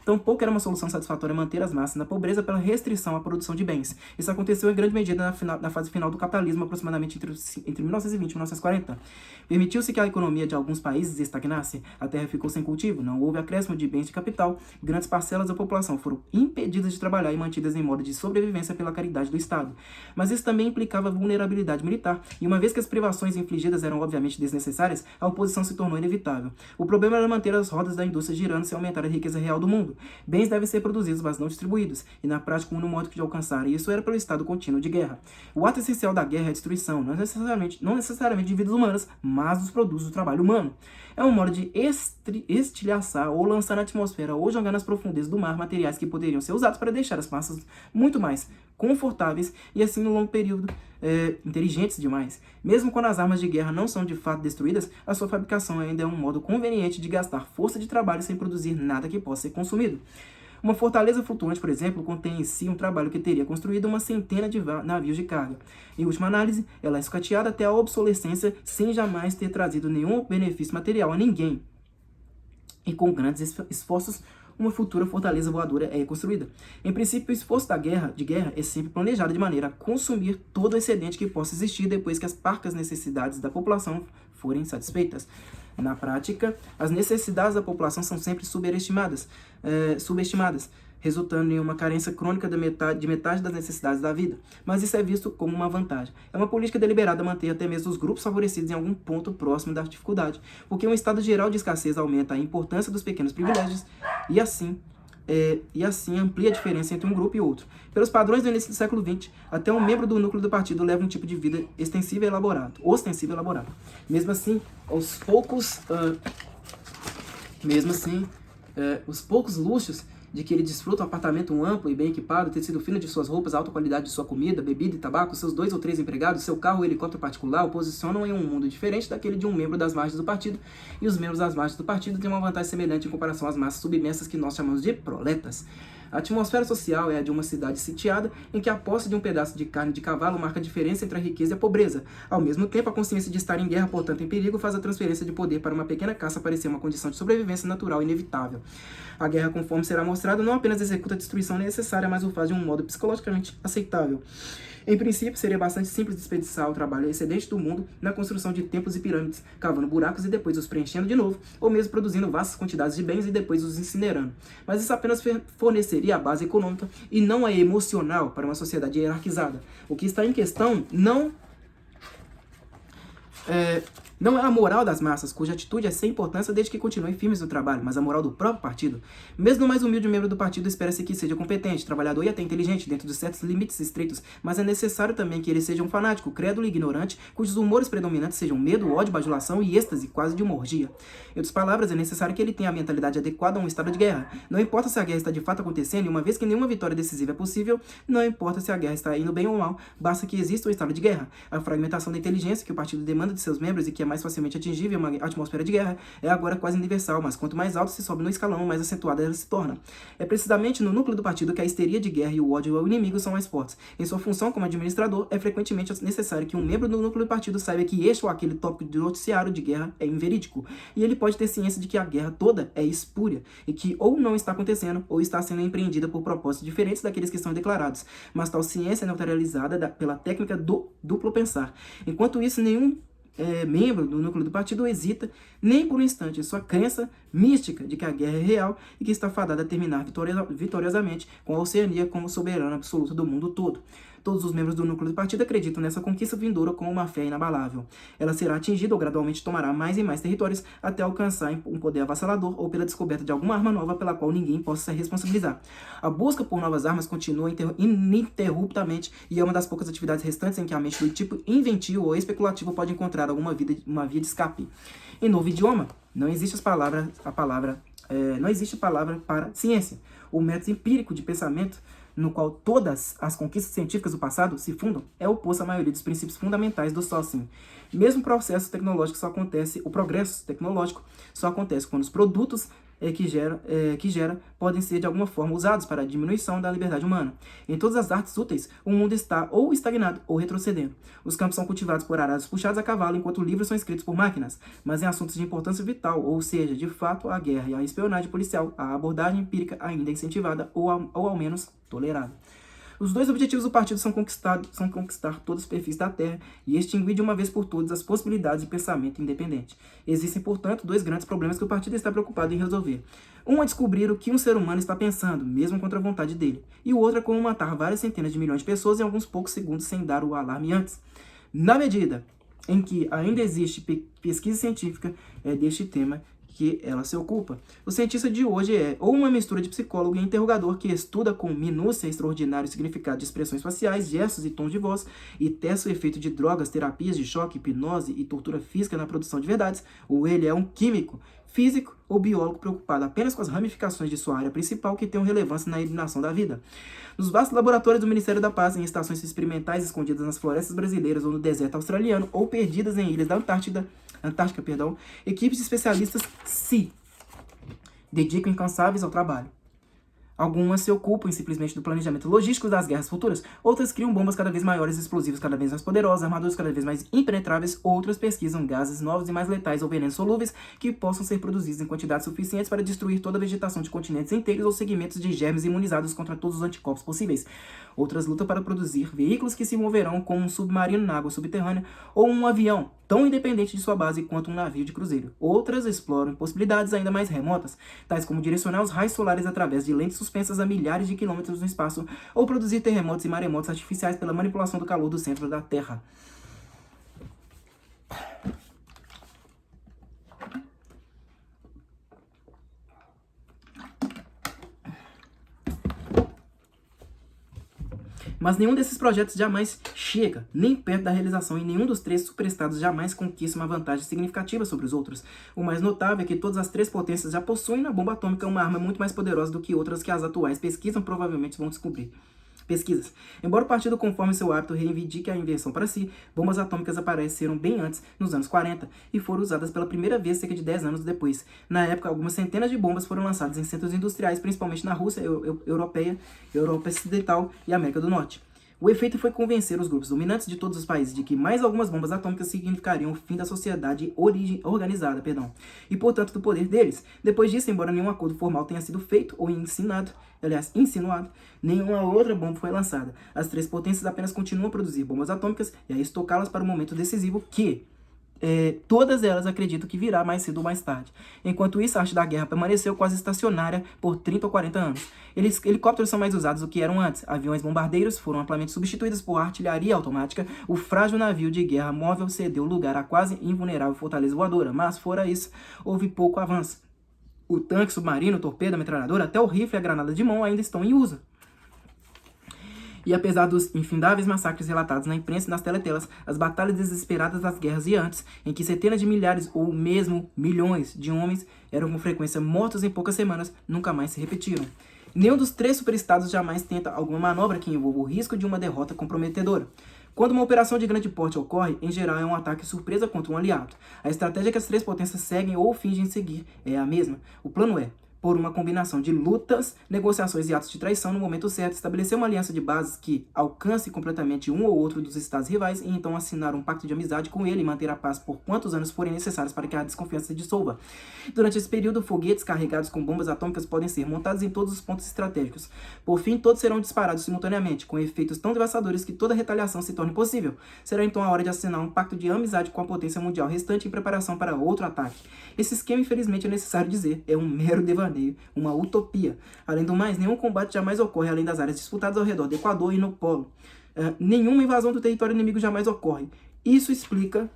Tampouco era uma solução satisfatória manter as massas na pobreza pela restrição à produção de bens. Isso aconteceu em grande medida na fase final do capitalismo, aproximadamente entre 1920 e 1940. Permitiu-se que a economia de alguns países estagnasse, a terra ficou sem cultivo, não houve acréscimo de bens de capital, grandes parcelas da população foram impedidas de trabalhar e mantidas em modo de sobrevivência pela caridade do Estado. Mas isso também implicava vulnerabilidade militar, e uma vez que as privações infligidas eram obviamente desnecessárias, a oposição se tornou inevitável. O problema era manter as rodas da indústria girando sem aumentar a riqueza real do mundo. Bens devem ser produzidos, mas não distribuídos, e na prática o único modo de alcançar isso era pelo estado contínuo de guerra. O ato essencial da guerra é a destruição, não necessariamente de vidas humanas, mas dos produtos do trabalho humano. É um modo de estilhaçar ou lançar na atmosfera ou jogar nas profundezas do mar materiais que poderiam ser usados para deixar as massas muito mais confortáveis e assim no longo período inteligentes demais. Mesmo quando as armas de guerra não são de fato destruídas, a sua fabricação ainda é um modo conveniente de gastar força de trabalho sem produzir nada que possa ser consumido. Uma fortaleza flutuante, por exemplo, contém em si um trabalho que teria construído uma centena de navios de carga. Em última análise, ela é escateada até a obsolescência sem jamais ter trazido nenhum benefício material a ninguém. E com grandes esforços, uma futura fortaleza voadora é construída. Em princípio, o esforço de guerra é sempre planejado de maneira a consumir todo o excedente que possa existir depois que as parcas necessidades da população forem satisfeitas. Na prática, as necessidades da população são sempre subestimadas, resultando em uma carência crônica de metade das necessidades da vida. Mas isso é visto como uma vantagem. É uma política deliberada manter até mesmo os grupos favorecidos em algum ponto próximo da dificuldade, porque um estado geral de escassez aumenta a importância dos pequenos privilégios e assim amplia a diferença entre um grupo e outro. Pelos padrões do início do século XX, até um membro do núcleo do partido leva um tipo de vida ostensivo e elaborado. Mesmo assim, os poucos luxos de que ele desfruta um apartamento amplo e bem equipado, tecido fino de suas roupas, alta qualidade de sua comida, bebida e tabaco, seus 2 ou 3 empregados, seu carro ou helicóptero particular, o posicionam em um mundo diferente daquele de um membro das margens do partido, e os membros das margens do partido têm uma vantagem semelhante em comparação às massas submersas que nós chamamos de proletas. A atmosfera social é a de uma cidade sitiada, em que a posse de um pedaço de carne de cavalo marca a diferença entre a riqueza e a pobreza. Ao mesmo tempo, a consciência de estar em guerra, portanto em perigo, faz a transferência de poder para uma pequena caça parecer uma condição de sobrevivência natural e inevitável. A guerra, conforme será mostrado, não apenas executa a destruição necessária, mas o faz de um modo psicologicamente aceitável. Em princípio, seria bastante simples desperdiçar o trabalho excedente do mundo na construção de templos e pirâmides, cavando buracos e depois os preenchendo de novo, ou mesmo produzindo vastas quantidades de bens e depois os incinerando. Mas isso apenas forneceria a base econômica e não a emocional para uma sociedade hierarquizada. O que está em questão não Não é a moral das massas, cuja atitude é sem importância desde que continuem firmes no trabalho, mas a moral do próprio partido. Mesmo o mais humilde membro do partido espera-se que seja competente, trabalhador e até inteligente, dentro de certos limites estreitos, mas é necessário também que ele seja um fanático, crédulo e ignorante, cujos humores predominantes sejam medo, ódio, bajulação e êxtase, quase de uma orgia. Em outras palavras, é necessário que ele tenha a mentalidade adequada a um estado de guerra. Não importa se a guerra está de fato acontecendo, e uma vez que nenhuma vitória decisiva é possível, não importa se a guerra está indo bem ou mal, basta que exista um estado de guerra. A fragmentação da inteligência que o partido demanda de seus membros e que é mais facilmente atingível em uma atmosfera de guerra é agora quase universal, mas quanto mais alto se sobe no escalão, mais acentuada ela se torna. É precisamente no núcleo do partido que a histeria de guerra e o ódio ao inimigo são mais fortes. Em sua função como administrador, é frequentemente necessário que um membro do núcleo do partido saiba que este ou aquele tópico de noticiário de guerra é inverídico, e ele pode ter ciência de que a guerra toda é espúria, e que ou não está acontecendo, ou está sendo empreendida por propósitos diferentes daqueles que são declarados, mas tal ciência é neutralizada pela técnica do duplo pensar. Enquanto isso, nenhum membro do núcleo do partido hesita nem por um instante em sua crença mística de que a guerra é real e que está fadada a terminar vitoriosamente com a Oceania como soberana absoluta do mundo todo. Todos os membros do núcleo do partido acreditam nessa conquista vindoura com uma fé inabalável. Ela será atingida ou gradualmente tomará mais e mais territórios até alcançar um poder avassalador ou pela descoberta de alguma arma nova pela qual ninguém possa se responsabilizar. A busca por novas armas continua ininterruptamente e é uma das poucas atividades restantes em que a mente do tipo inventivo ou especulativo pode encontrar uma via de escape. Em novo idioma, não existe não existe palavra para ciência. O método empírico de pensamento no qual todas as conquistas científicas do passado se fundam, é oposto à maioria dos princípios fundamentais do Saussure. Mesmo o progresso tecnológico só acontece quando os produtos que gera podem ser de alguma forma usados para a diminuição da liberdade humana. Em todas as artes úteis, o mundo está ou estagnado ou retrocedendo. Os campos são cultivados por arados puxados a cavalo, enquanto livros são escritos por máquinas. Mas em assuntos de importância vital, ou seja, de fato, a guerra e a espionagem policial, a abordagem empírica ainda é incentivada ou ao menos tolerada. Os dois objetivos do partido são conquistar todos os perfis da Terra e extinguir de uma vez por todas as possibilidades de pensamento independente. Existem, portanto, dois grandes problemas que o partido está preocupado em resolver. Um é descobrir o que um ser humano está pensando, mesmo contra a vontade dele, e o outro é como matar várias centenas de milhões de pessoas em alguns poucos segundos sem dar o alarme antes. Na medida em que ainda existe pesquisa científica deste tema que ela se ocupa. O cientista de hoje é ou uma mistura de psicólogo e interrogador que estuda com minúcia extraordinário o significado de expressões faciais, gestos e tons de voz e testa o efeito de drogas, terapias de choque, hipnose e tortura física na produção de verdades, ou ele é um químico, físico ou biólogo preocupado apenas com as ramificações de sua área principal que tenham relevância na eliminação da vida. Nos vastos laboratórios do Ministério da Paz, em estações experimentais escondidas nas florestas brasileiras ou no deserto australiano, ou perdidas em ilhas da Antártica, equipes de especialistas se dedicam incansáveis ao trabalho. Algumas se ocupam simplesmente do planejamento logístico das guerras futuras, outras criam bombas cada vez maiores, explosivos cada vez mais poderosos, armaduras cada vez mais impenetráveis, outras pesquisam gases novos e mais letais ou venenos solúveis que possam ser produzidos em quantidades suficientes para destruir toda a vegetação de continentes inteiros ou segmentos de germes imunizados contra todos os anticorpos possíveis. Outras lutam para produzir veículos que se moverão como um submarino na água subterrânea ou um avião, tão independente de sua base quanto um navio de cruzeiro. Outras exploram possibilidades ainda mais remotas, tais como direcionar os raios solares através de lentes suspensas a milhares de quilômetros no espaço ou produzir terremotos e maremotos artificiais pela manipulação do calor do centro da Terra. Mas nenhum desses projetos jamais chega nem perto da realização e nenhum dos três superestados jamais conquista uma vantagem significativa sobre os outros. O mais notável é que todas as três potências já possuem na bomba atômica uma arma muito mais poderosa do que outras que as atuais provavelmente vão descobrir. Pesquisas. Embora o partido, conforme seu hábito, reivindique a invenção para si, bombas atômicas apareceram bem antes, nos anos 40, e foram usadas pela primeira vez cerca de 10 anos depois. Na época, algumas centenas de bombas foram lançadas em centros industriais, principalmente na Rússia europeia, Europa Ocidental e América do Norte. O efeito foi convencer os grupos dominantes de todos os países de que mais algumas bombas atômicas significariam o fim da sociedade organizada, e portanto do poder deles. Depois disso, embora nenhum acordo formal tenha sido feito ou insinuado, nenhuma outra bomba foi lançada. As três potências apenas continuam a produzir bombas atômicas e a estocá-las para o momento decisivo que todas elas acreditam que virá mais cedo ou mais tarde. Enquanto isso, a arte da guerra permaneceu quase estacionária por 30 ou 40 anos. Helicópteros são mais usados do que eram antes. Aviões bombardeiros foram amplamente substituídos por artilharia automática. O frágil navio de guerra móvel cedeu lugar à quase invulnerável fortaleza voadora. Mas, fora isso, houve pouco avanço. O tanque, submarino, o torpedo, a metralhadora, até o rifle e a granada de mão ainda estão em uso. E apesar dos infindáveis massacres relatados na imprensa e nas teletelas, as batalhas desesperadas das guerras e antes, em que centenas de milhares ou mesmo milhões de homens eram com frequência mortos em poucas semanas, nunca mais se repetiram. Nenhum dos 3 superestados jamais tenta alguma manobra que envolva o risco de uma derrota comprometedora. Quando uma operação de grande porte ocorre, em geral é um ataque surpresa contra um aliado. A estratégia que as 3 potências seguem ou fingem seguir é a mesma. O plano é, por uma combinação de lutas, negociações e atos de traição no momento certo, estabelecer uma aliança de bases que alcance completamente um ou outro dos estados rivais e então assinar um pacto de amizade com ele e manter a paz por quantos anos forem necessários para que a desconfiança se dissolva. Durante esse período, foguetes carregados com bombas atômicas podem ser montados em todos os pontos estratégicos. Por fim, todos serão disparados simultaneamente, com efeitos tão devastadores que toda retaliação se torne possível. Será então a hora de assinar um pacto de amizade com a potência mundial restante em preparação para outro ataque. Esse esquema, infelizmente, é necessário dizer, é um mero devaneio, uma utopia. Além do mais, nenhum combate jamais ocorre além das áreas disputadas ao redor do Equador e no Polo. Nenhuma invasão do território inimigo jamais ocorre. Isso explica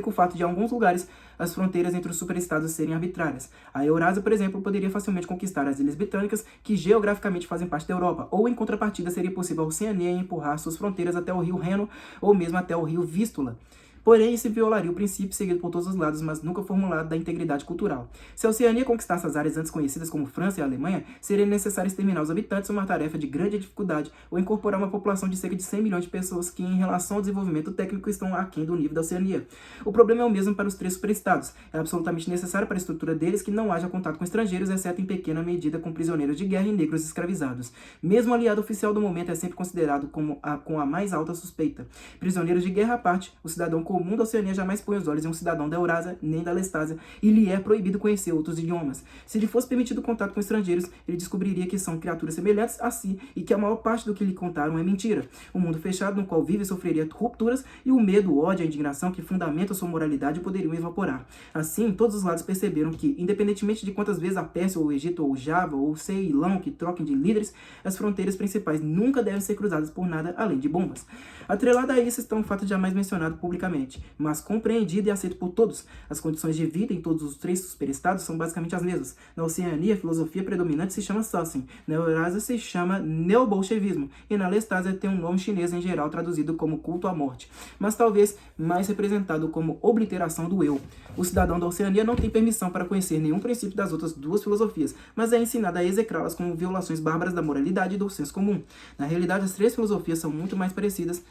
o fato de, em alguns lugares, as fronteiras entre os superestados serem arbitrárias. A Eurásia, por exemplo, poderia facilmente conquistar as ilhas britânicas, que geograficamente fazem parte da Europa, ou, em contrapartida, seria possível a Oceania empurrar suas fronteiras até o rio Reno, ou mesmo até o rio Vístula. Porém, isso violaria o princípio seguido por todos os lados, mas nunca formulado, da integridade cultural. Se a Oceania conquistasse as áreas antes conhecidas como França e Alemanha, seria necessário exterminar os habitantes, uma tarefa de grande dificuldade, ou incorporar uma população de cerca de 100 milhões de pessoas que, em relação ao desenvolvimento técnico, estão aquém do nível da Oceania. O problema é o mesmo para os 3 superestados. É absolutamente necessário para a estrutura deles que não haja contato com estrangeiros, exceto em pequena medida com prisioneiros de guerra e negros escravizados. Mesmo o aliado oficial do momento é sempre considerado com a mais alta suspeita. Prisioneiros de guerra à parte, o cidadão comum da Oceania jamais põe os olhos em um cidadão da Eurásia nem da Lestásia e lhe é proibido conhecer outros idiomas. Se lhe fosse permitido contato com estrangeiros, ele descobriria que são criaturas semelhantes a si e que a maior parte do que lhe contaram é mentira. Um mundo fechado no qual vive sofreria rupturas e o medo, o ódio e a indignação que fundamentam sua moralidade poderiam evaporar. Assim, todos os lados perceberam que, independentemente de quantas vezes a Pérsia ou o Egito ou Java ou Ceilão que troquem de líderes, as fronteiras principais nunca devem ser cruzadas por nada além de bombas. Atrelado a isso está um fato jamais mencionado publicamente, mas compreendido e aceito por todos. As condições de vida em todos os 3 superestados são basicamente as mesmas. Na Oceania, a filosofia predominante se chama Sassin, na Eurásia se chama neobolchevismo, e na Lestásia tem um nome chinês em geral traduzido como culto à morte, mas talvez mais representado como obliteração do eu. O cidadão da Oceania não tem permissão para conhecer nenhum princípio das outras 2 filosofias, mas é ensinado a execrá-las como violações bárbaras da moralidade e do senso comum. Na realidade, as 3 filosofias são muito parecidas,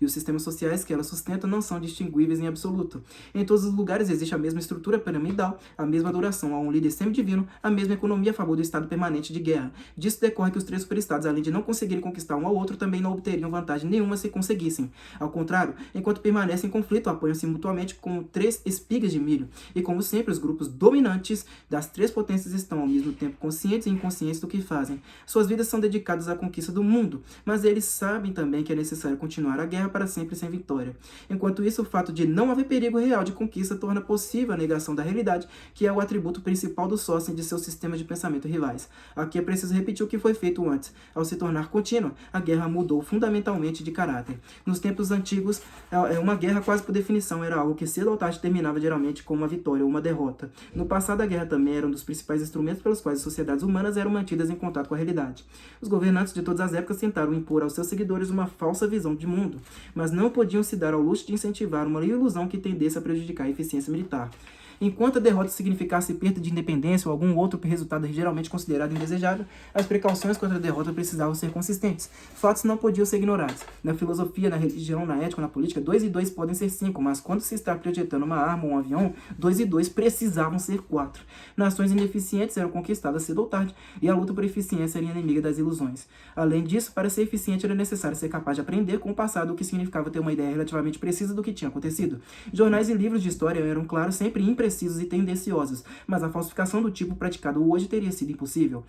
e os sistemas sociais que elas sustentam não são distinguíveis em absoluto. Em todos os lugares existe a mesma estrutura piramidal, a mesma adoração a um líder semidivino, a mesma economia a favor do estado permanente de guerra. Disso decorre que os 3 superestados, além de não conseguirem conquistar um ao outro, também não obteriam vantagem nenhuma se conseguissem. Ao contrário, enquanto permanecem em conflito, apoiam-se mutuamente como 3 espigas de milho. E como sempre, os grupos dominantes das 3 potências estão ao mesmo tempo conscientes e inconscientes do que fazem. Suas vidas são dedicadas à conquista do mundo, mas eles sabem também que é necessário continuar a guerra para sempre sem vitória. Enquanto isso, o fato de não haver perigo real de conquista torna possível a negação da realidade, que é o atributo principal do Sócio de seu sistema de pensamento rivais. Aqui é preciso repetir o que foi feito antes. Ao se tornar contínua, a guerra mudou fundamentalmente de caráter. Nos tempos antigos, uma guerra quase por definição era algo que cedo ou tarde terminava geralmente com uma vitória ou uma derrota. No passado, a guerra também era um dos principais instrumentos pelos quais as sociedades humanas eram mantidas em contato com a realidade. Os governantes de todas as épocas tentaram impor aos seus seguidores uma falsa visão de mundo, mas não podiam se dar ao luxo de incentivar uma ilusão que tendesse a prejudicar a eficiência militar. Enquanto a derrota significasse perda de independência ou algum outro resultado geralmente considerado indesejável, as precauções contra a derrota precisavam ser consistentes. Fatos não podiam ser ignorados. Na filosofia, na religião, na ética, na política, 2 e 2 podem ser 5, mas quando se está projetando uma arma ou um avião, 2 e 2 precisavam ser 4. Nações ineficientes eram conquistadas cedo ou tarde, e a luta por eficiência era inimiga das ilusões. Além disso, para ser eficiente era necessário ser capaz de aprender com o passado o que significava ter uma ideia relativamente precisa do que tinha acontecido. Jornais e livros de história eram, claro, sempre imprecisos e tendenciosos, mas a falsificação do tipo praticado hoje teria sido impossível.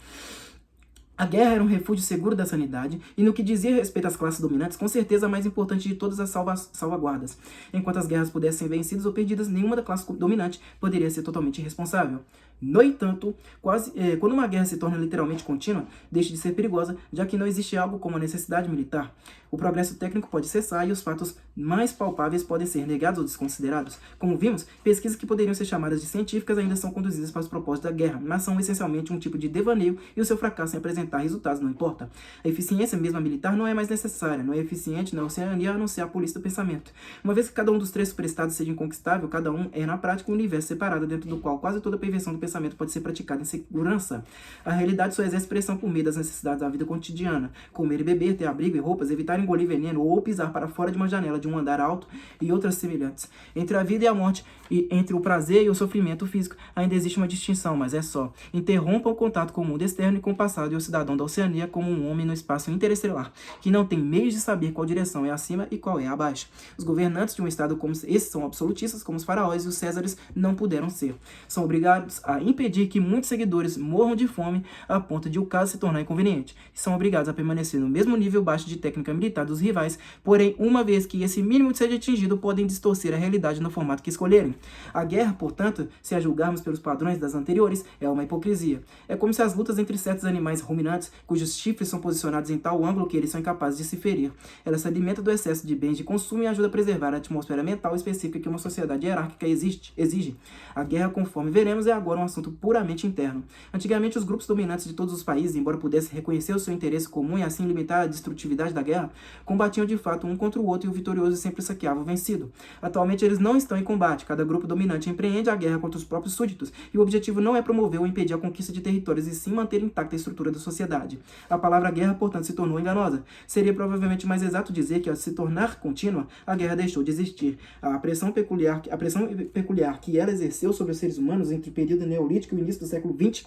A guerra era um refúgio seguro da sanidade, e no que dizia respeito às classes dominantes, com certeza a mais importante de todas as salvaguardas. Enquanto as guerras pudessem ser vencidas ou perdidas, nenhuma da classe dominante poderia ser totalmente responsável. No entanto, quando uma guerra se torna literalmente contínua, deixa de ser perigosa, já que não existe algo como a necessidade militar. O progresso técnico pode cessar e os fatos mais palpáveis podem ser negados ou desconsiderados. Como vimos, pesquisas que poderiam ser chamadas de científicas ainda são conduzidas para os propósitos da guerra, mas são essencialmente um tipo de devaneio e o seu fracasso em apresentar resultados não importa. A eficiência mesmo militar não é mais necessária, não é eficiente na Oceania a não ser a polícia do pensamento. Uma vez que cada um dos 3 superestados seja inconquistável, cada um é na prática um universo separado dentro do qual quase toda a perversão do pensamento pode ser praticada em segurança. A realidade só exerce pressão por meio das necessidades da vida cotidiana: comer e beber, ter abrigo e roupas, evitar engolir veneno ou pisar para fora de uma janela de um andar alto e outras semelhantes. Entre a vida e a morte, e entre o prazer e o sofrimento físico, ainda existe uma distinção, mas é só. Interrompa o contato com o mundo externo e com o passado, e o cidadão da Oceania como um homem no espaço interestelar, que não tem meios de saber qual direção é acima e qual é abaixo. Os governantes de um estado como esses são absolutistas, como os faraós e os césares não puderam ser. São obrigados a impedir que muitos seguidores morram de fome a ponto de o caso se tornar inconveniente. E são obrigados a permanecer no mesmo nível baixo de técnica militar dos rivais, porém, uma vez que esse mínimo seja atingido, podem distorcer a realidade no formato que escolherem. A guerra, portanto, se a julgarmos pelos padrões das anteriores, é uma hipocrisia. É como se as lutas entre certos animais ruminantes, cujos chifres são posicionados em tal ângulo que eles são incapazes de se ferir. Ela se alimenta do excesso de bens de consumo e ajuda a preservar a atmosfera mental específica que uma sociedade hierárquica exige. A guerra, conforme veremos, é agora um assunto puramente interno. Antigamente, os grupos dominantes de todos os países, embora pudessem reconhecer o seu interesse comum e assim limitar a destrutividade da guerra, combatiam de fato um contra o outro e o vitorioso sempre saqueava o vencido. Atualmente, eles não estão em combate. Cada grupo dominante empreende a guerra contra os próprios súditos, e o objetivo não é promover ou impedir a conquista de territórios, e sim manter intacta a estrutura da sociedade. A palavra guerra, portanto, se tornou enganosa. Seria provavelmente mais exato dizer que, ao se tornar contínua, a guerra deixou de existir. A pressão peculiar que ela exerceu sobre os seres humanos entre o período neolítico e o início do século XX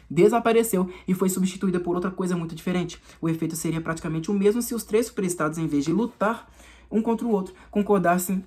desapareceu e foi substituída por outra coisa muito diferente. O efeito seria praticamente o mesmo se os 3 superestados, em vez de lutar um contra o outro, concordassem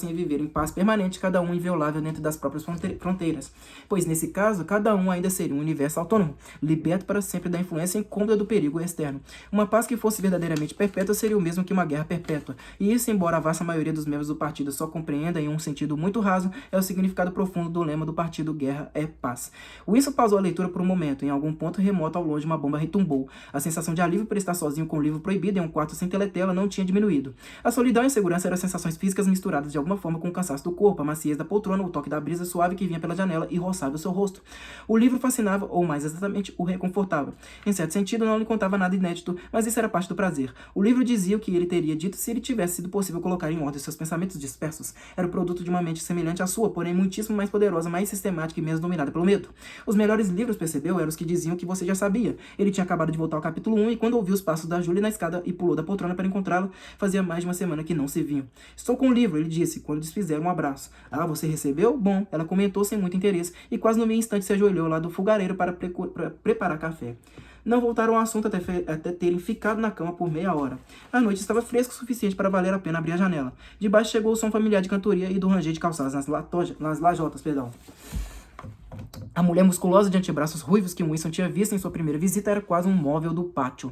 em viver em paz permanente, cada um inviolável dentro das próprias fronteiras. Pois, nesse caso, cada um ainda seria um universo autônomo, liberto para sempre da influência incômoda do perigo externo. Uma paz que fosse verdadeiramente perpétua seria o mesmo que uma guerra perpétua. E isso, embora a vasta maioria dos membros do partido só compreenda em um sentido muito raso, é o significado profundo do lema do partido: guerra é paz. Winston pausou a leitura por um momento. Em algum ponto remoto ao longe, uma bomba retumbou. A sensação de alívio por estar sozinho com o livro proibido em um quarto sem teletela não tinha diminuído. A solidão e a insegurança eram sensações físicas misturadas de alguma forma com o cansaço do corpo, a maciez da poltrona, o toque da brisa suave que vinha pela janela e roçava o seu rosto. O livro fascinava, ou mais exatamente, o reconfortava. Em certo sentido, não lhe contava nada inédito, mas isso era parte do prazer. O livro dizia o que ele teria dito se ele tivesse sido possível colocar em ordem seus pensamentos dispersos. Era o produto de uma mente semelhante à sua, porém muitíssimo mais poderosa, mais sistemática e menos dominada pelo medo. Os melhores livros, percebeu, eram os que diziam que você já sabia. Ele tinha acabado de voltar ao capítulo 1 e quando ouviu os passos da Júlia na escada e pulou da poltrona para encontrá-lo, fazia mais de uma semana que não se viam. Estou com o livro, ele disse, quando desfizeram um abraço. Ah, você recebeu? Bom, ela comentou sem muito interesse, e quase no meio instante se ajoelhou lá do fogareiro para preparar café. Não voltaram ao assunto até terem ficado na cama por meia hora. A noite estava fresca o suficiente para valer a pena abrir a janela. De baixo chegou o som familiar de cantoria e do ranger de calçadas nas lajotas. A mulher musculosa de antebraços ruivos que Winston tinha visto em sua primeira visita era quase um móvel do pátio.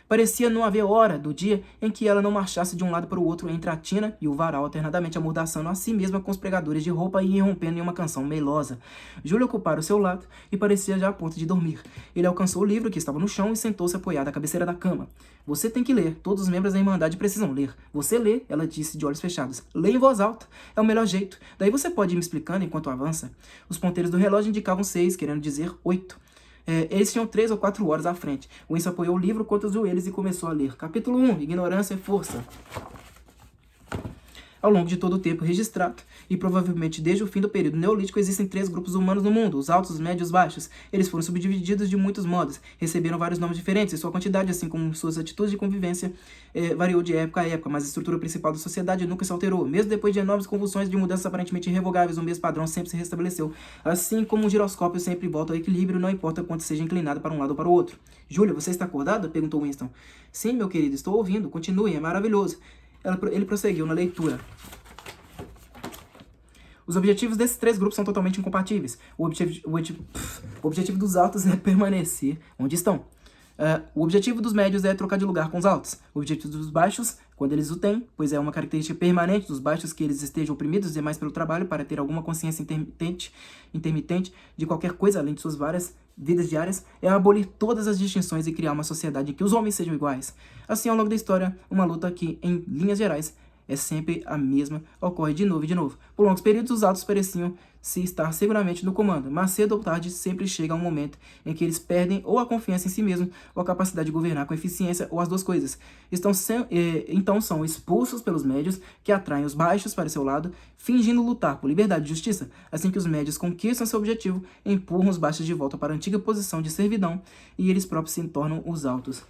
Parecia não haver hora do dia em que ela não marchasse de um lado para o outro entre a tina e o varal, alternadamente amordaçando a si mesma com os pregadores de roupa e irrompendo em uma canção melosa. Júlia ocupara o seu lado e parecia já a ponto de dormir. Ele alcançou o livro que estava no chão e sentou-se apoiado à cabeceira da cama. Você tem que ler. Todos os membros da Irmandade precisam ler. Você lê, ela disse de olhos fechados. Lê em voz alta. É o melhor jeito. Daí você pode ir me explicando enquanto avança. Os ponteiros do relógio indicavam 6, querendo dizer 8. Eles tinham 3 ou 4 horas à frente. Winston apoiou o livro contra os joelhos e começou a ler. Capítulo 1. Ignorância é força. Ao longo de todo o tempo registrado, e provavelmente desde o fim do período neolítico, existem 3 grupos humanos no mundo, os altos, os médios e os baixos. Eles foram subdivididos de muitos modos, receberam vários nomes diferentes, e sua quantidade, assim como suas atitudes de convivência, variou de época a época, mas a estrutura principal da sociedade nunca se alterou. Mesmo depois de enormes convulsões de mudanças aparentemente irrevogáveis, o mesmo padrão sempre se restabeleceu. Assim como um giroscópio sempre volta ao equilíbrio, não importa quanto seja inclinado para um lado ou para o outro. Júlia, você está acordada? Perguntou Winston. Sim, meu querido, estou ouvindo. Continue, é maravilhoso. Ele prosseguiu na leitura. Os objetivos desses 3 grupos são totalmente incompatíveis. O objetivo dos altos é permanecer onde estão. O objetivo dos médios é trocar de lugar com os altos. O objetivo dos baixos, quando eles o têm, pois é uma característica permanente dos baixos que eles estejam oprimidos demais pelo trabalho para ter alguma consciência intermitente de qualquer coisa além de suas várias vidas diárias, é abolir todas as distinções e criar uma sociedade em que os homens sejam iguais. Assim, ao longo da história, uma luta que, em linhas gerais, é sempre a mesma, ocorre de novo e de novo. Por longos períodos, os altos pareciam se estar seguramente no comando, mas cedo ou tarde sempre chega um momento em que eles perdem ou a confiança em si mesmos ou a capacidade de governar com eficiência ou as duas coisas. Então são expulsos pelos médios, que atraem os baixos para seu lado, fingindo lutar por liberdade e justiça. Assim que os médios conquistam seu objetivo, empurram os baixos de volta para a antiga posição de servidão e eles próprios se tornam os altos.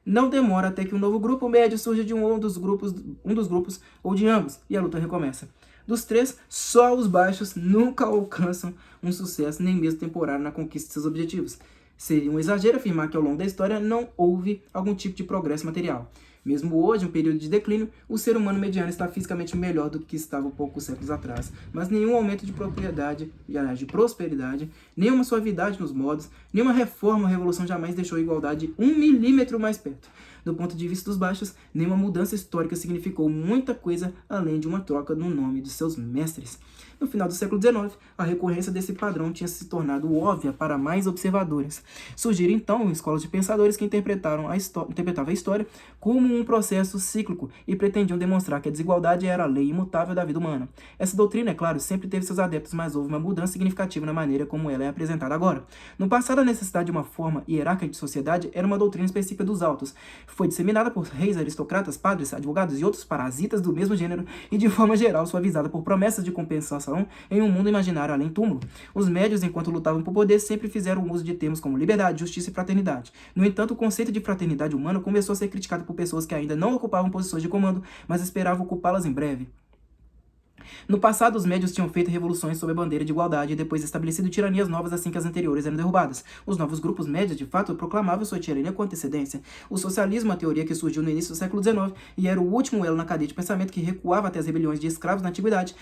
Não demora até que um novo grupo médio surja de um dos grupos ou de ambos, e a luta recomeça. Dos 3, só os baixos nunca alcançam um sucesso, nem mesmo temporário, na conquista de seus objetivos. Seria um exagero afirmar que ao longo da história não houve algum tipo de progresso material. Mesmo hoje, em um período de declínio, o ser humano mediano está fisicamente melhor do que estava poucos séculos atrás, mas nenhum aumento de de prosperidade, nenhuma suavidade nos modos, nenhuma reforma ou revolução jamais deixou a igualdade 1 milímetro mais perto. Do ponto de vista dos baixos, nenhuma mudança histórica significou muita coisa além de uma troca no nome de seus mestres. No final do século XIX, a recorrência desse padrão tinha se tornado óbvia para mais observadores. Surgiram então escolas de pensadores que interpretavam a história como um processo cíclico e pretendiam demonstrar que a desigualdade era a lei imutável da vida humana. Essa doutrina, é claro, sempre teve seus adeptos, mas houve uma mudança significativa na maneira como ela é apresentada agora. No passado, a necessidade de uma forma hierárquica de sociedade era uma doutrina específica dos altos. Foi disseminada por reis, aristocratas, padres, advogados e outros parasitas do mesmo gênero e, de forma geral, suavizada por promessas de compensação em um mundo imaginário além túmulo. Os médios, enquanto lutavam por poder, sempre fizeram uso de termos como liberdade, justiça e fraternidade. No entanto, o conceito de fraternidade humana começou a ser criticado por pessoas que ainda não ocupavam posições de comando, mas esperavam ocupá-las em breve. No passado, os médios tinham feito revoluções sob a bandeira de igualdade e depois estabelecido tiranias novas assim que as anteriores eram derrubadas. Os novos grupos médios, de fato, proclamavam sua tirania com antecedência. O socialismo, uma teoria que surgiu no início do século XIX e era o último elo na cadeia de pensamento que recuava até as rebeliões de escravos da antiguidade,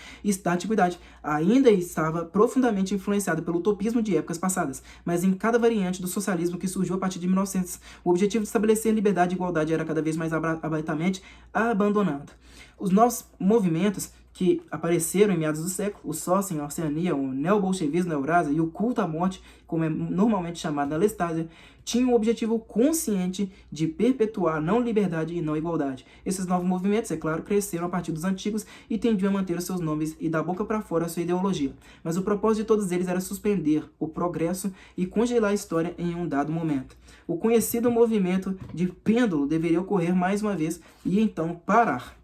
ainda estava profundamente influenciada pelo utopismo de épocas passadas, mas em cada variante do socialismo que surgiu a partir de 1900, o objetivo de estabelecer liberdade e igualdade era cada vez mais abertamente abandonado. Os novos movimentos que apareceram em meados do século, o Sócio em Oceania, o neobolchevismo na Eurásia e o culto à morte, como é normalmente chamado na Lestásia, tinham o objetivo consciente de perpetuar a não liberdade e não igualdade. Esses novos movimentos, é claro, cresceram a partir dos antigos e tendiam a manter os seus nomes e da boca para fora a sua ideologia. Mas o propósito de todos eles era suspender o progresso e congelar a história em um dado momento. O conhecido movimento de pêndulo deveria ocorrer mais uma vez e então parar.